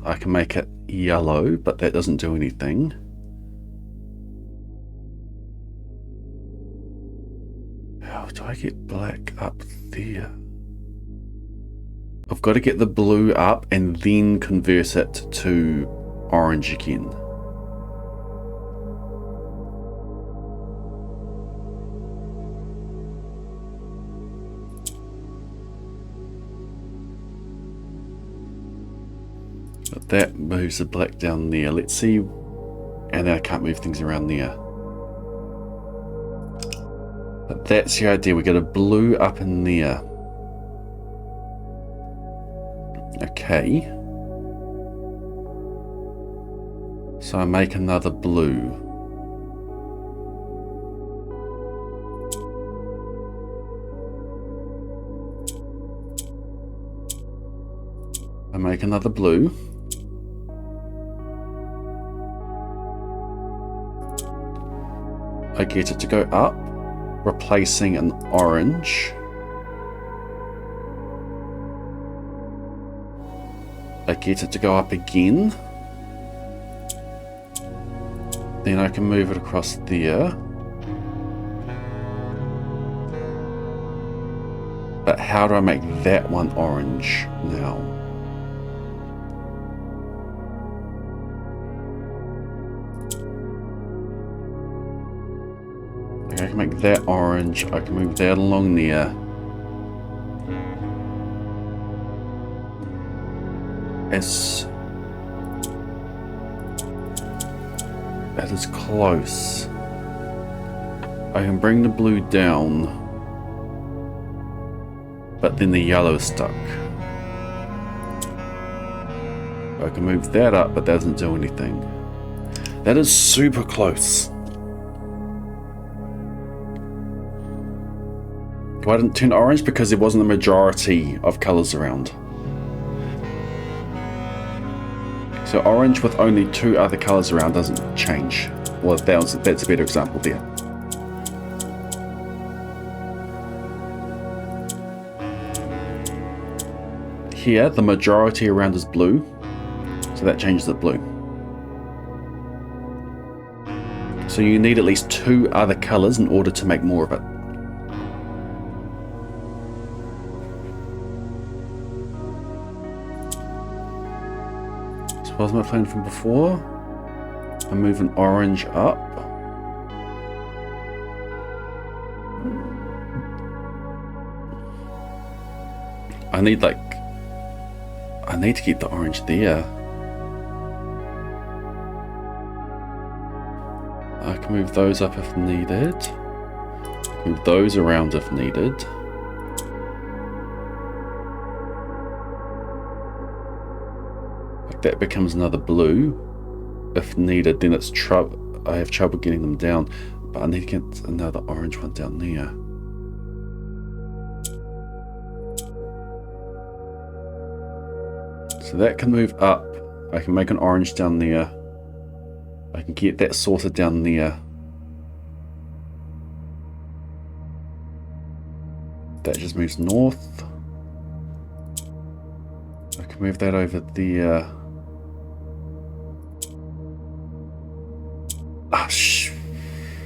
I can make it yellow, but that doesn't do anything. How do I get black up there? I've got to get the blue up and then convert it to orange again. But that moves the black down there. Let's see. And then I can't move things around there. But that's the idea. We got a blue up in there. Okay. So I make another blue. I make another blue. I get it to go up, replacing an orange. I get it to go up again. Then I can move it across there. But how do I make that one orange now? Okay, I can make that orange. I can move that along there. That is close. I can bring the blue down, but then the yellow is stuck. I can move that up, but that doesn't do anything. That is super close. Why didn't it turn orange? Because there wasn't a majority of colors around. So orange with only 2 other colors around doesn't change. Well, that's a better example there. Here, the majority around is blue, so that changes it blue. So you need at least 2 other colors in order to make more of it. So what was my plan from before? I'm moving orange up. I need to keep the orange there. I can move those up if needed. I can move those around if needed. Like that becomes another blue. If needed, then it's trouble. I have trouble getting them down, but I need to get another orange one down there. So that can move up. I can make an orange down there. I can get that sorted down there. That just moves north. I can move that over there. Ah, shh.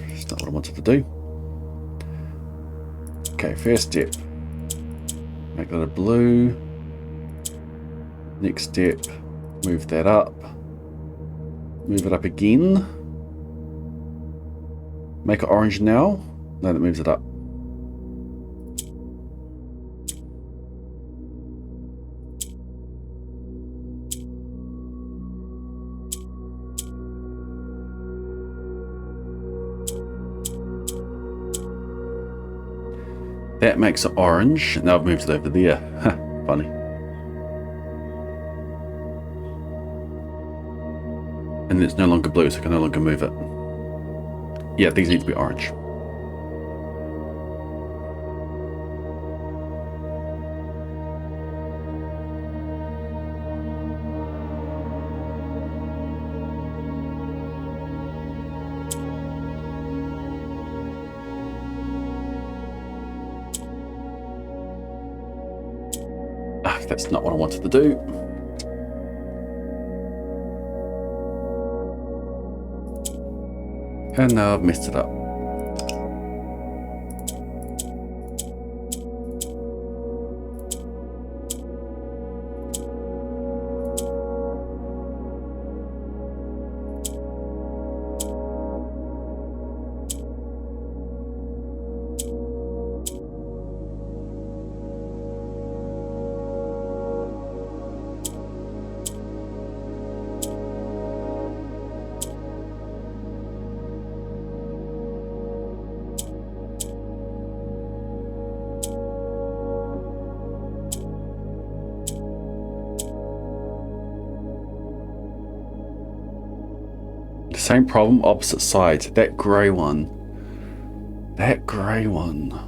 That's not what I wanted to do. Okay, first step. Make that a blue. Next step, move that up. Move it up again. Make it orange now. No, that moves it up. That makes it orange. Now I've moved it over there. Funny. And it's no longer blue, so I can no longer move it. Yeah, these need to be orange. Ah, that's not what I wanted to do. And now I've messed it up. Same problem, opposite side. That grey one. That grey one.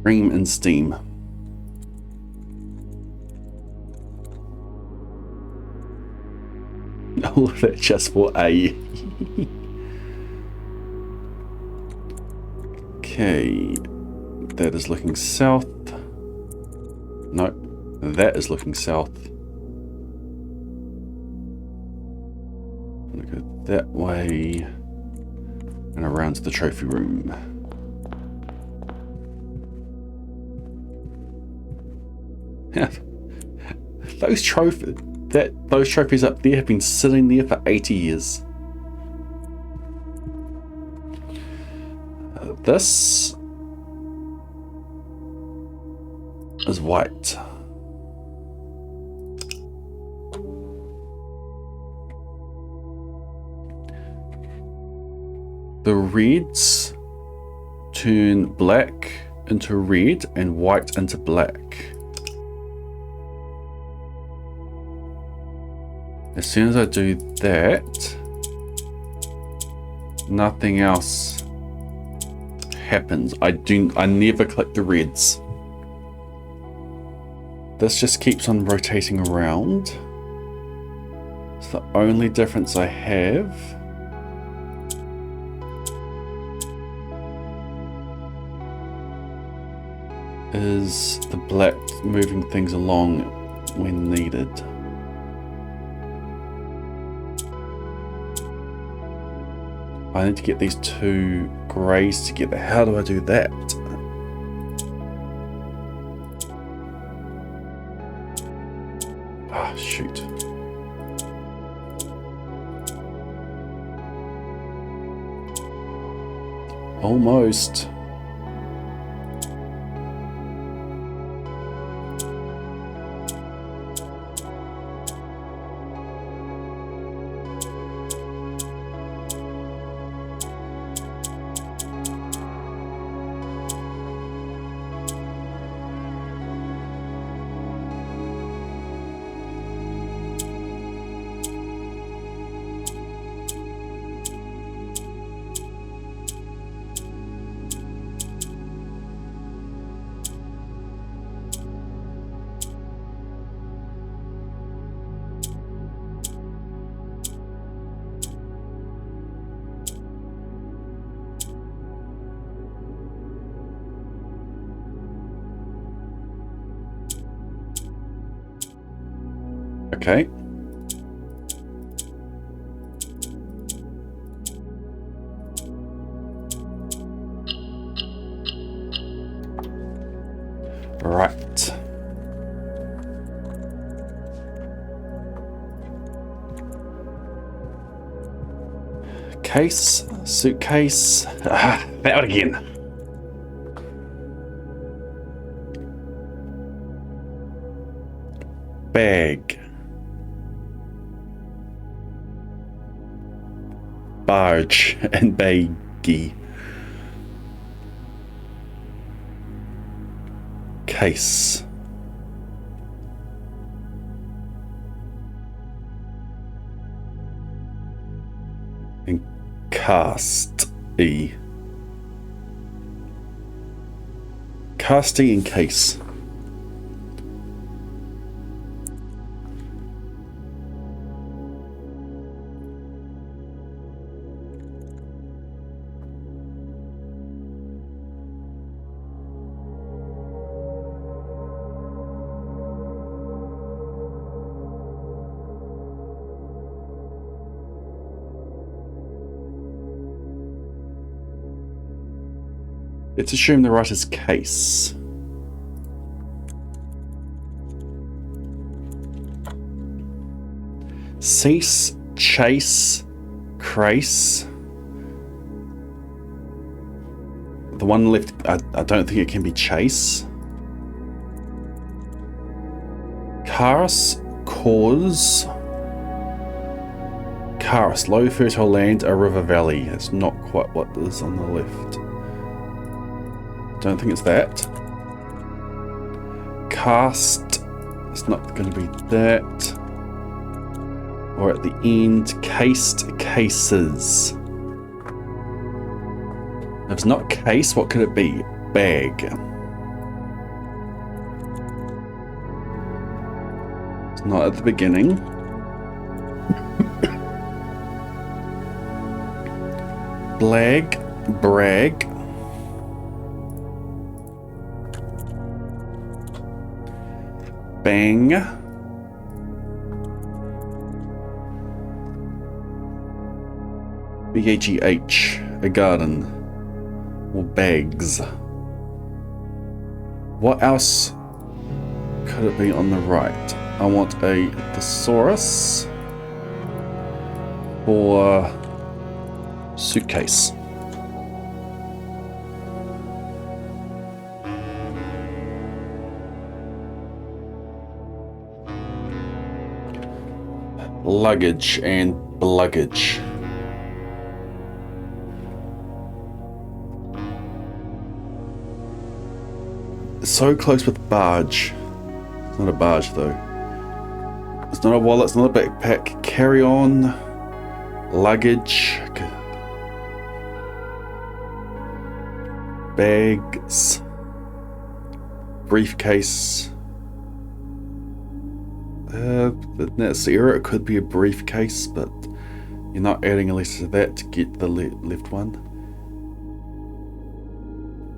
Cream and steam. All of that just for A. Okay. That is looking south. No, that is looking south. I'm gonna go that way and around to the trophy room. Those trophies up there have been sitting there for 80 years. This is white. The reds turn black into red and white into black. As soon as I do that, nothing else happens. I never click the reds. This just keeps on rotating around. It's the only difference I have. Is the black moving things along when needed. I need to get these two greys together. How do I do that? Ah, shoot. Almost. Okay. Right. Case, suitcase. Ah, that again. Bag. Barge and baggy. Case. And cast-y. Cast-y and case. Let's assume the writer's case. Cease, chase, crace. The one left, I don't think it can be chase. Caris, cause. Caris, low fertile land, a river valley. It's not quite what is on the left. Don't think it's that. Cast, it's not going to be that. Or at the end, cased, cases. If it's not case, what could it be? Bag. It's not at the beginning. Blag, brag. Bang. B-A-G-H, a garden. Or bags. What else could it be on the right? I want a thesaurus for suitcase. Luggage and luggage. So close with barge. It's not a barge though. It's not a wallet, it's not a backpack. Carry on. Luggage. Bags. Briefcase. That's the error. It could be a briefcase, but you're not adding a letter to that to get the left one.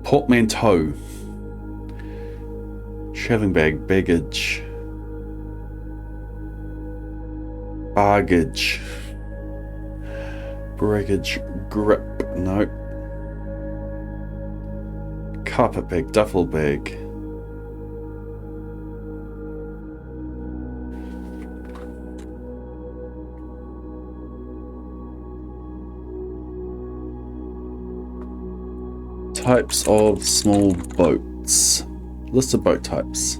Portmanteau. Traveling bag, baggage. Baggage. Breakage, grip, nope. Carpet bag, duffel bag. Types of small boats. List of boat types.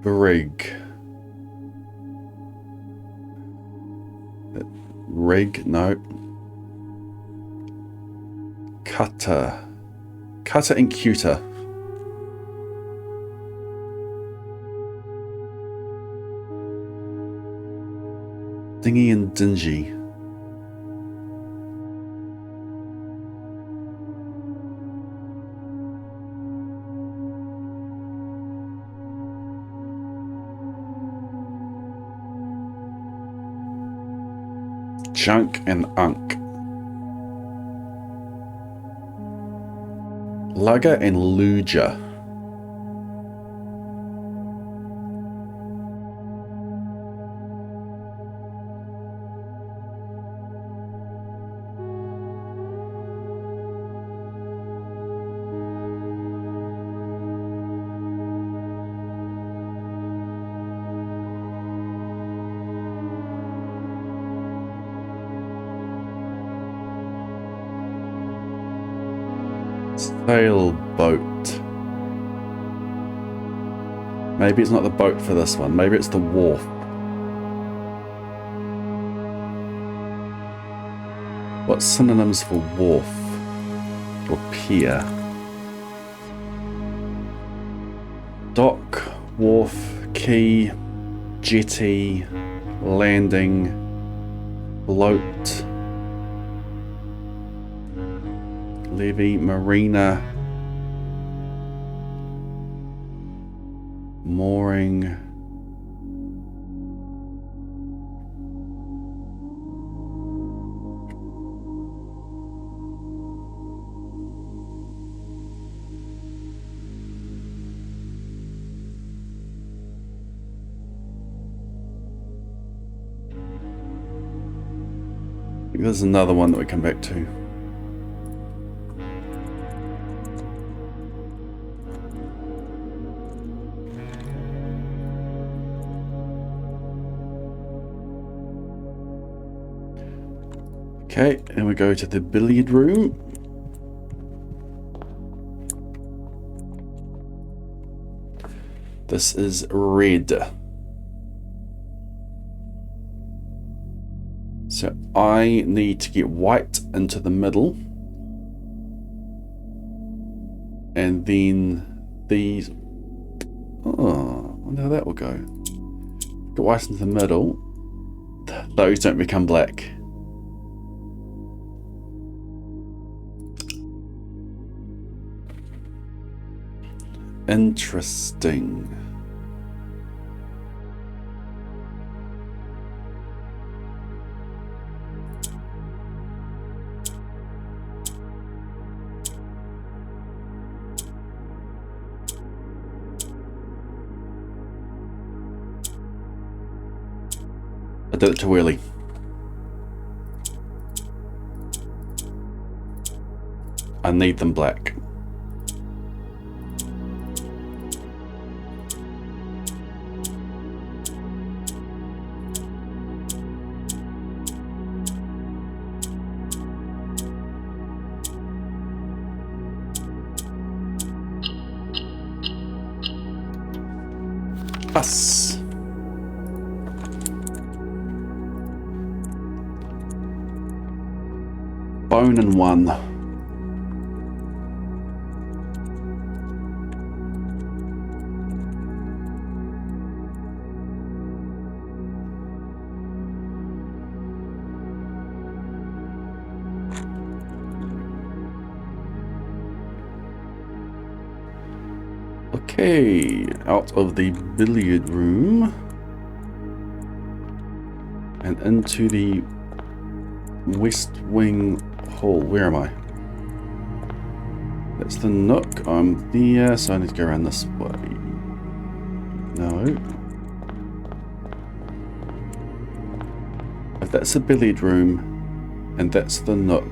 Brig. Rig, no. Cutter. Cutter and cuter. Dingy and dingy. Junk and unk. Lugger and luger. Sailboat. Maybe it's not the boat for this one. Maybe it's the wharf. What's synonyms for wharf or pier? Dock, wharf, quay, jetty, landing, float, levee, marina, mooring, I think there's another one that we come back to. Okay, and we go to the billiard room. This is red. So I need to get white into the middle. And then these... Oh, I wonder how that will go. Get white into the middle. Those don't become black. Interesting. I did it too early. I need them black. Us. Bone and one. Okay, out of the billiard room and into the west wing hall. Where am I? That's the nook. I'm there, so I need to go around this way. No. If that's the billiard room and that's the nook,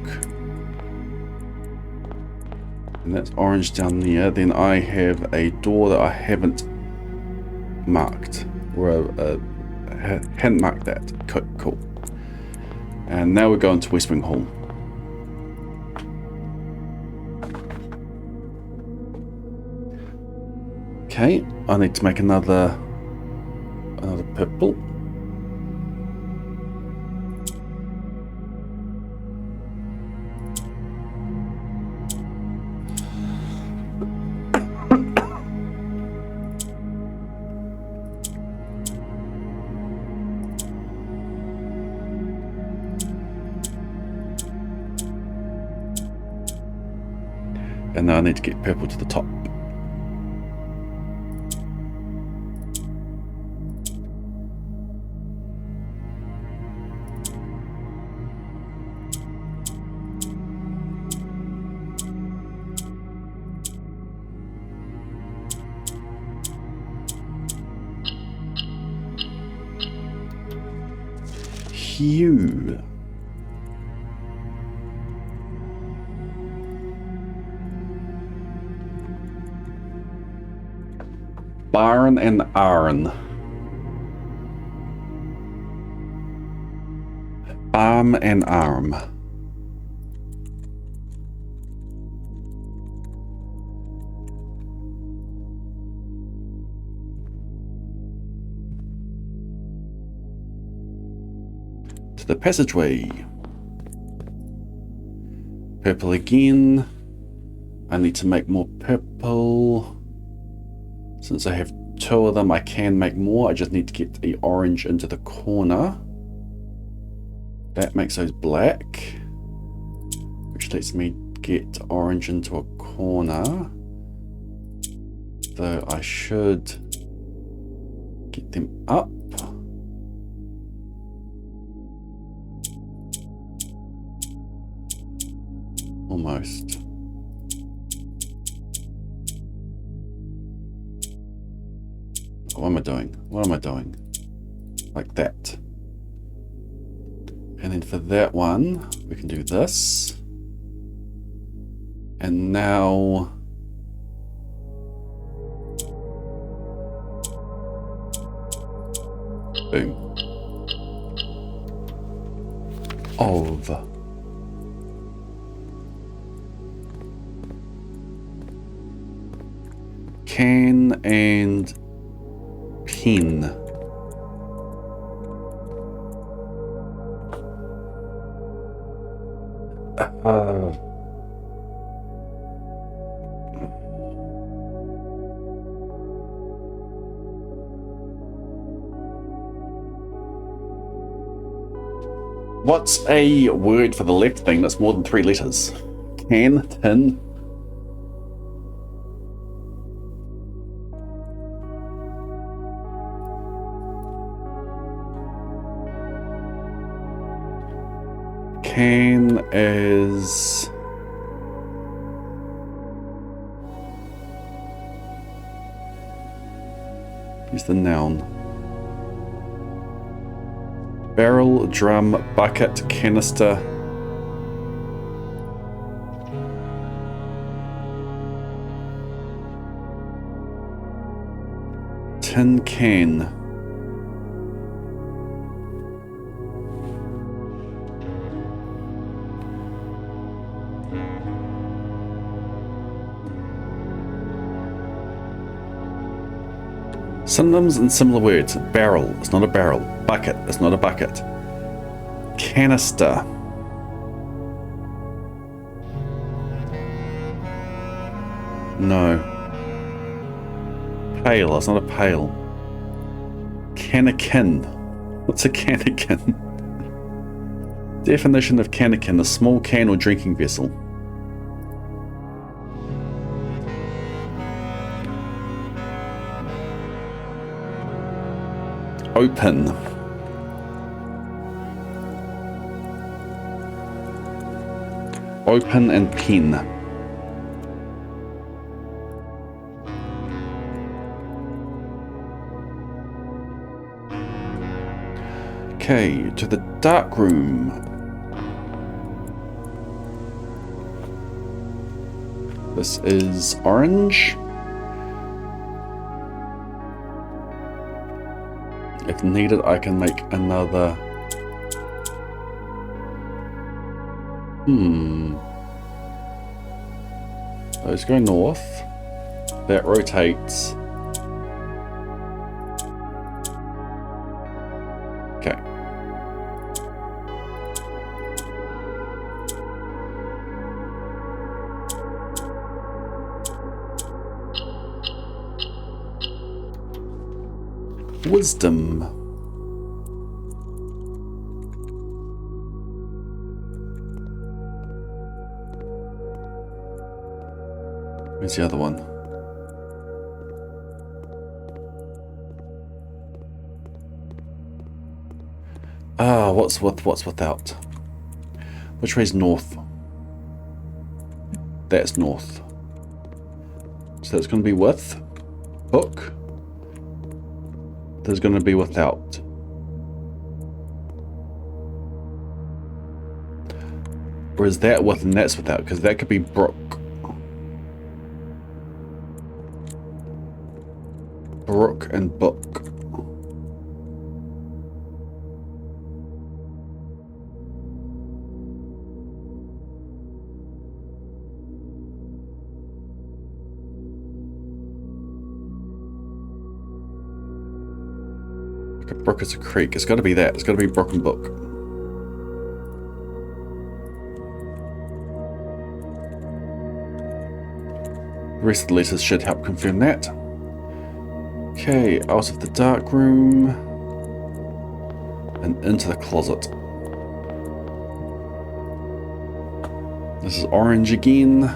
and that's orange down there, then I have a door that I haven't marked, or hadn't marked that. Cool. And now we're going to West Wing Hall. Okay, I need to make another purple. And now I need to get purple to the top. Hue. Barn and Arn. Arm and arm. To the passageway. Purple again. I need to make more purple. Since I have two of them, I can make more. I just need to get the orange into the corner. That makes those black, which lets me get orange into a corner. Though I should get them up. Almost. What am I doing? What am I doing? Like that. And then for that one, we can do this. And now... boom. Of. Can and pin. What's a word for the left thing that's more than 3 letters? Can, tin. Can as... Use the noun. Barrel, drum, bucket, canister. Tin can. Synonyms and similar words. Barrel is not a barrel. Bucket is not a bucket. Canister. No. Pail is not a pail. Cannikin. What's a cannikin? Definition of cannikin: a small can or drinking vessel. Open. Open and pin. Okay, to the dark room. This is orange. If needed, I can make another. Those go north. That rotates. Okay. Wisdom. Where's the other one? Ah, what's with, what's without? Which way's north? That's north. So it's going to be with book. There's going to be without. Or is that with and that's without? Because that could be brook. Brook and book. A brook is a creek. It's got to be that. It's got to be brook and book. The rest of the letters should help confirm that. Okay, out of the dark room and into the closet. This is orange again.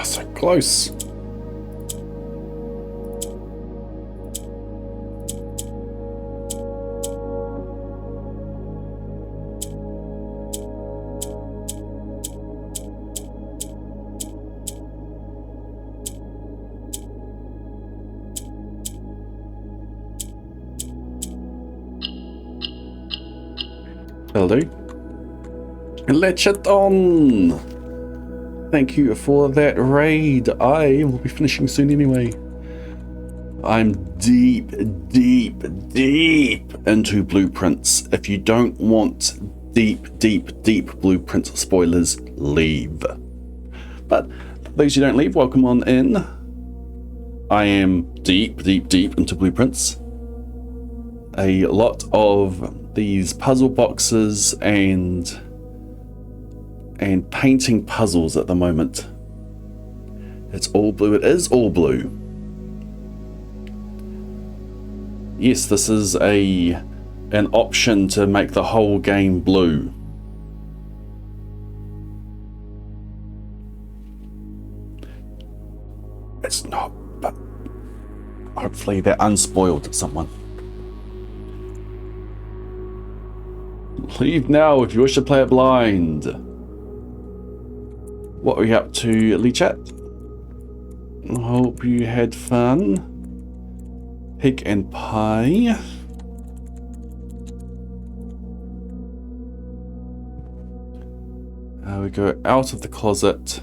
So close. That'll do. And let's it on. Thank you for that raid. I will be finishing soon anyway. I'm deep, deep, deep into blueprints. If you don't want deep, deep, deep blueprint spoilers, leave. But those who don't leave, welcome on in. I am deep, deep, deep into blueprints. A lot of these puzzle boxes and painting puzzles at the moment. It's all blue. It is all blue. Yes, this is an option to make the whole game blue. It's not, but hopefully they're unspoiled, someone. Leave now if you wish to play it blind. What are we up to, Lee Chat? Hope you had fun. Pig and pie. We go out of the closet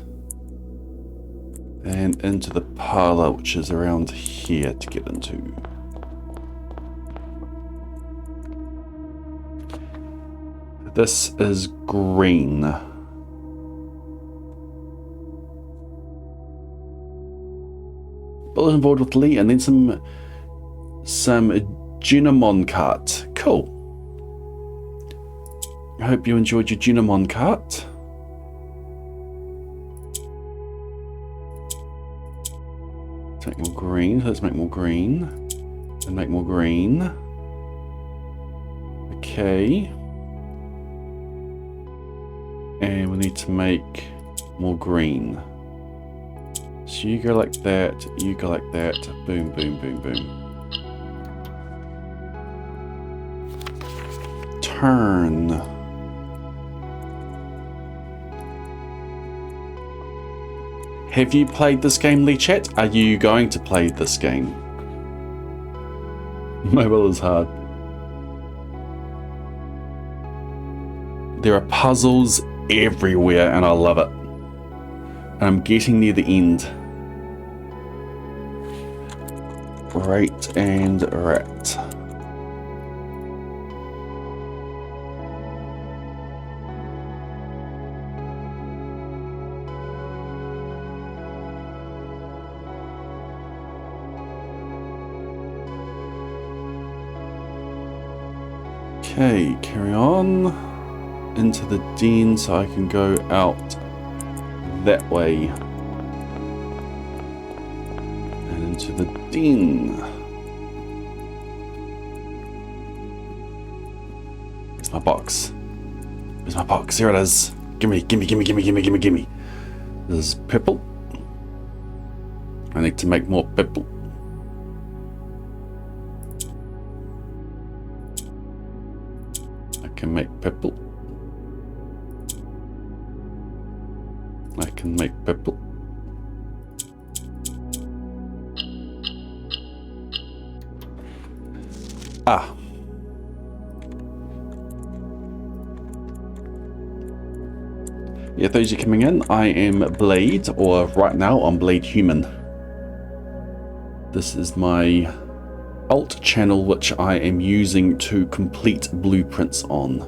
and into the parlor, which is around here to get into. This is green. Bullet involved with Lee, and then some Junimon cart. Cool. I hope you enjoyed your Junimon cart. Let's make more green. Let's make more green. And make more green. Okay. And we need to make more green. So you go like that, you go like that. Boom, boom, boom, boom. Turn. Have you played this game, Lee Chat? Are you going to play this game? Mobile is hard. There are puzzles everywhere and I love it. And I'm getting near the end. Right and rat. Okay, carry on into the den so I can go out that way and into the den. Where's my box? Where's my box? Here it is. Gimme, gimme, gimme, gimme, gimme, gimme, gimme. There's purple. I need to make more purple. I can make purple. I can make purple. Ah. Yeah, those are coming in. I am Blade, or right now I'm Blade Human. This is my alt channel which I am using to complete blueprints on.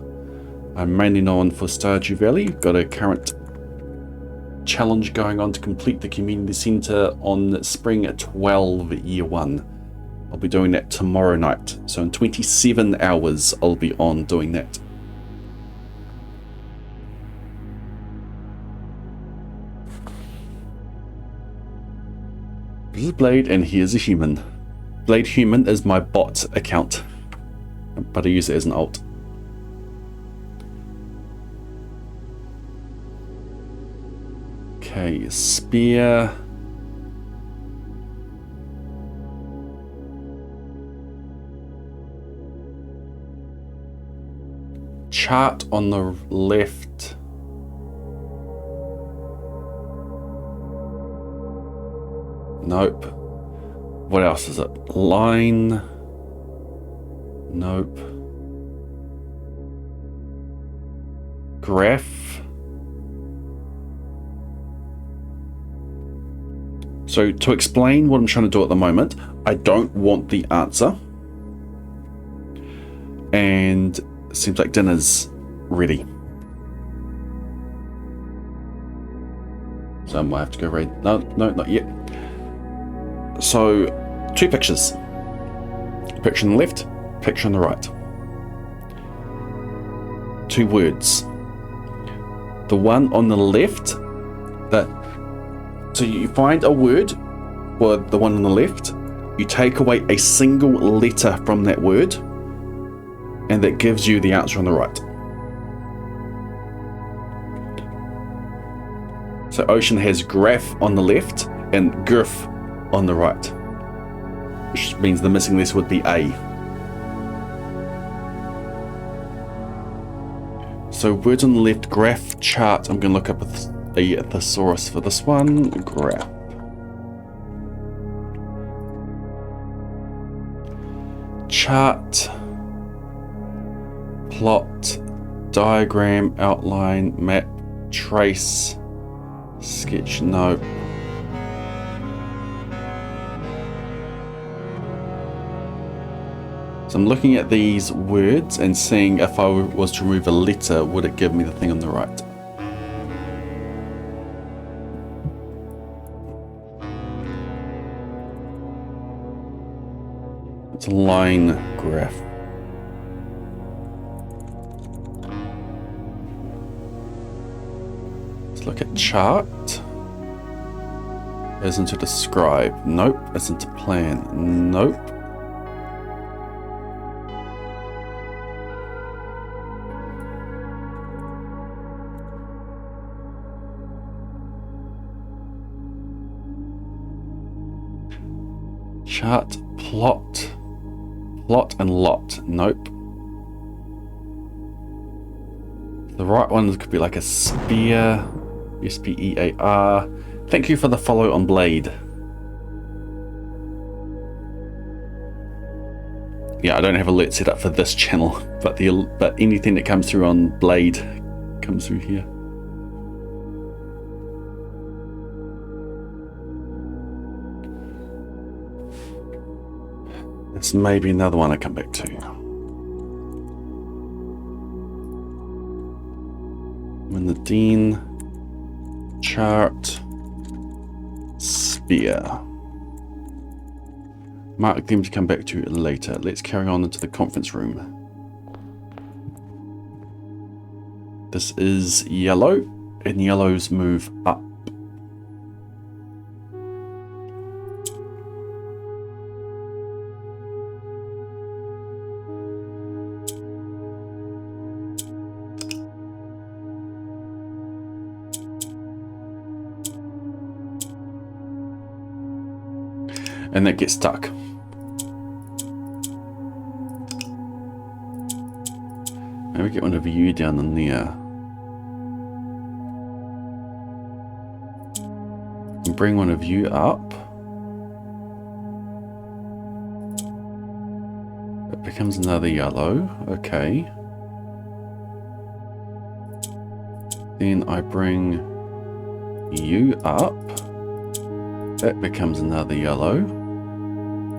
I'm mainly known for Stardew Valley. Got a current challenge going on to complete the community centre on Spring 12 Year 1. I'll be doing that tomorrow night. So in 27 hours I'll be on doing that. This is Blade and here's a human. Blade Human is my bot account, but I use it as an alt. Okay, spear. Chart on the left. Nope. What else is it? Line. Nope. Graph. So to explain what I'm trying to do at the moment, I don't want the answer. And it seems like dinner's ready. So I might have to go read. No, not yet. So 2 pictures. Picture on the left, picture on the right. 2 words. The one on the left, so you find a word for the one on the left, you take away a single letter from that word, and that gives you the answer on the right. So ocean has graph on the left and girth on the right, which means the missing letter would be A. So words on the left, graph, chart. I'm going to look up a thesaurus for this one. Graph. Chart. Plot. Diagram, outline, map, trace, sketch, note. So I'm looking at these words and seeing if I was to remove a letter, would it give me the thing on the right? It's a line graph. Let's look at chart. Isn't to describe? Nope. Isn't to plan? Nope. Chart, plot and lot. Nope. The right one could be like a spear. S-P-E-A-R. Thank you for the follow on Blade. Yeah, I don't have alert set up for this channel, but anything that comes through on Blade comes through here. This may be another one I come back to. When the Dean, chart, spear. Mark them to come back to later. Let's carry on into the conference room. This is yellow, and yellows move up. And that gets stuck. Maybe get one of you down in there. And bring one of you up. It becomes another yellow. Okay. Then I bring you up. That becomes another yellow.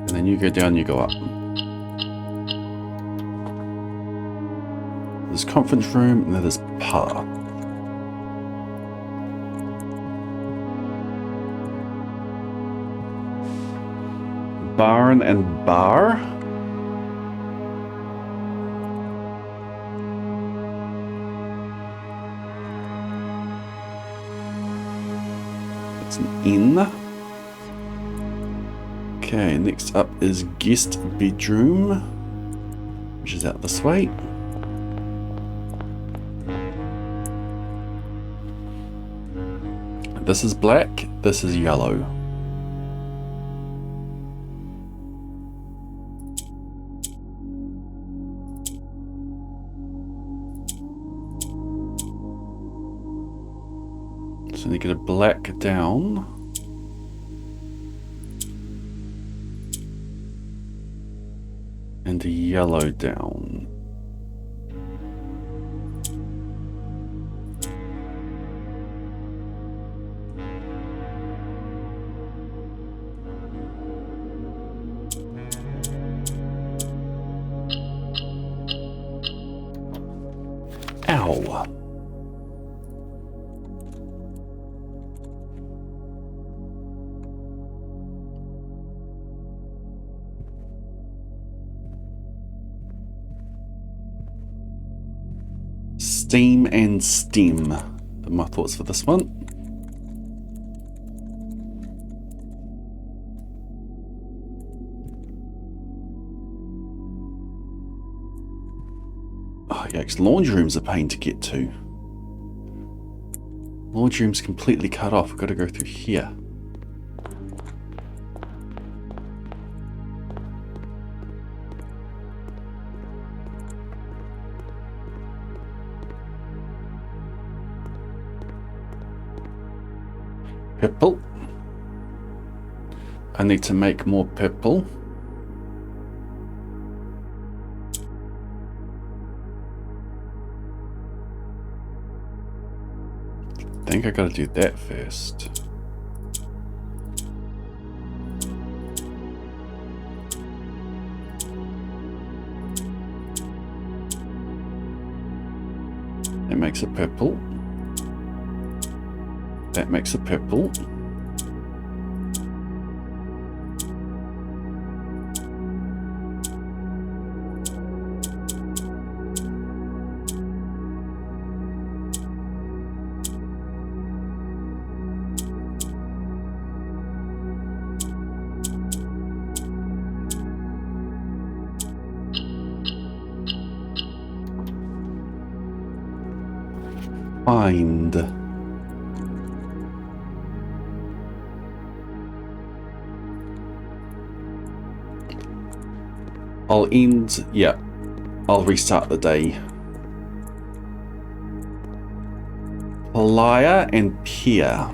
And then you go down, you go up. There's conference room, and then there's path. Barn and bar. That's an inn. Okay, next up is guest bedroom, which is out this way. This is black, this is yellow. So you get a black down. And a yellow down. Wow. Steam and stem are my thoughts for this one. Oh, yikes, laundry room's a pain to get to. Laundry room's completely cut off. I've got to go through here. Purple. I need to make more purple. I think I gotta do that first. That makes a purple. That makes a purple. Find. I'll end, yeah, I'll restart the day. Plier and Pier.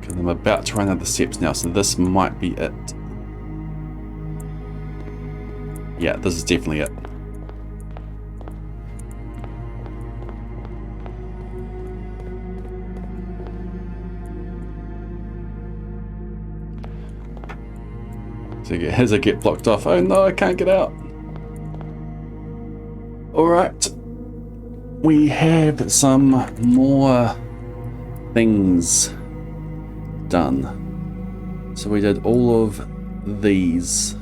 Because I'm about to run out of the steps now, so this might be it. Yeah, this is definitely it. So as I get blocked off, oh no, I can't get out. Alright, we have some more things done. So we did all of these,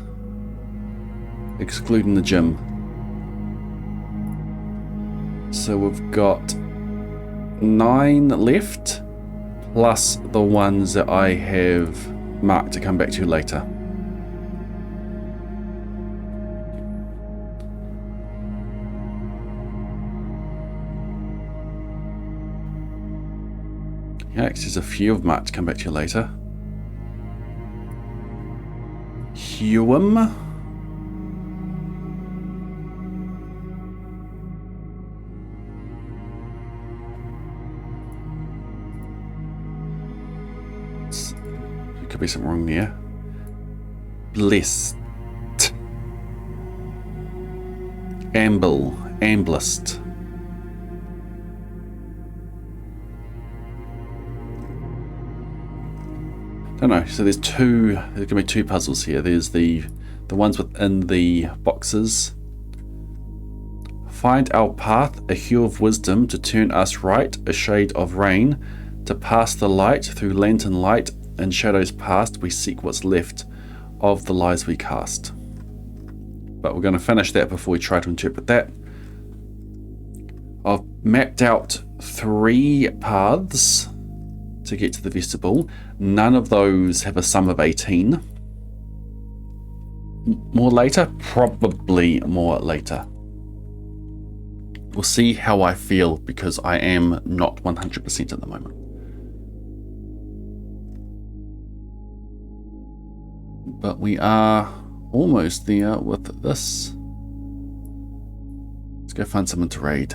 excluding the gym. So we've got 9 left, plus the ones that I have marked to come back to later. Yeah, there's a few of marked to come back to later. Hume. There could be something wrong there. Blessed. Amble. Amblist. Don't know. So there's gonna be two puzzles here. There's the ones within the boxes. Find our path, a hue of wisdom to turn us right, a shade of rain, to pass the light through lantern light and shadows past. We seek what's left of the lies we cast. But we're going to finish that before we try to interpret that. I've mapped out 3 paths to get to the vestibule. None of those have a sum of 18. More later? Probably more later. We'll see how I feel, because I am not 100% at the moment. But we are almost there with this. Let's go find someone to raid.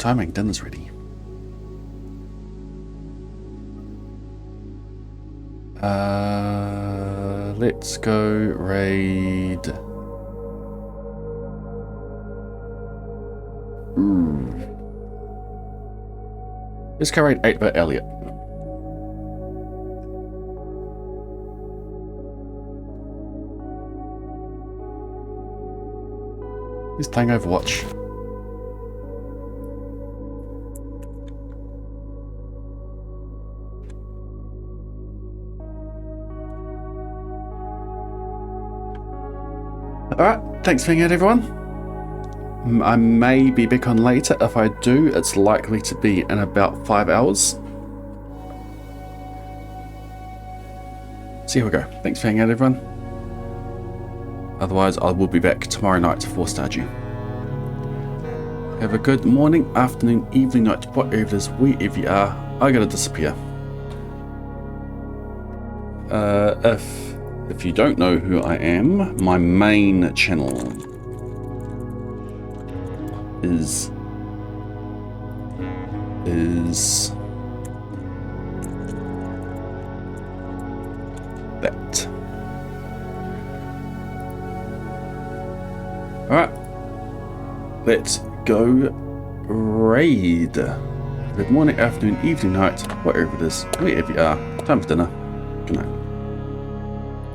timing. Dinner's ready. Let's go raid. Let's go raid 8-bit Elliot. He's playing Overwatch. Alright, thanks for hanging out, everyone. I may be back on later. If I do, it's likely to be in about 5 hours. So here we go. Thanks for hanging out, everyone. Otherwise, I will be back tomorrow night for Stardew. Have a good morning, afternoon, evening, night, whatever it is, wherever you are. I gotta disappear. If you don't know who I am, my main channel is that. Alright, let's go raid. Good morning, afternoon, evening, night, whatever it is, wherever you are. Time for dinner. Good night.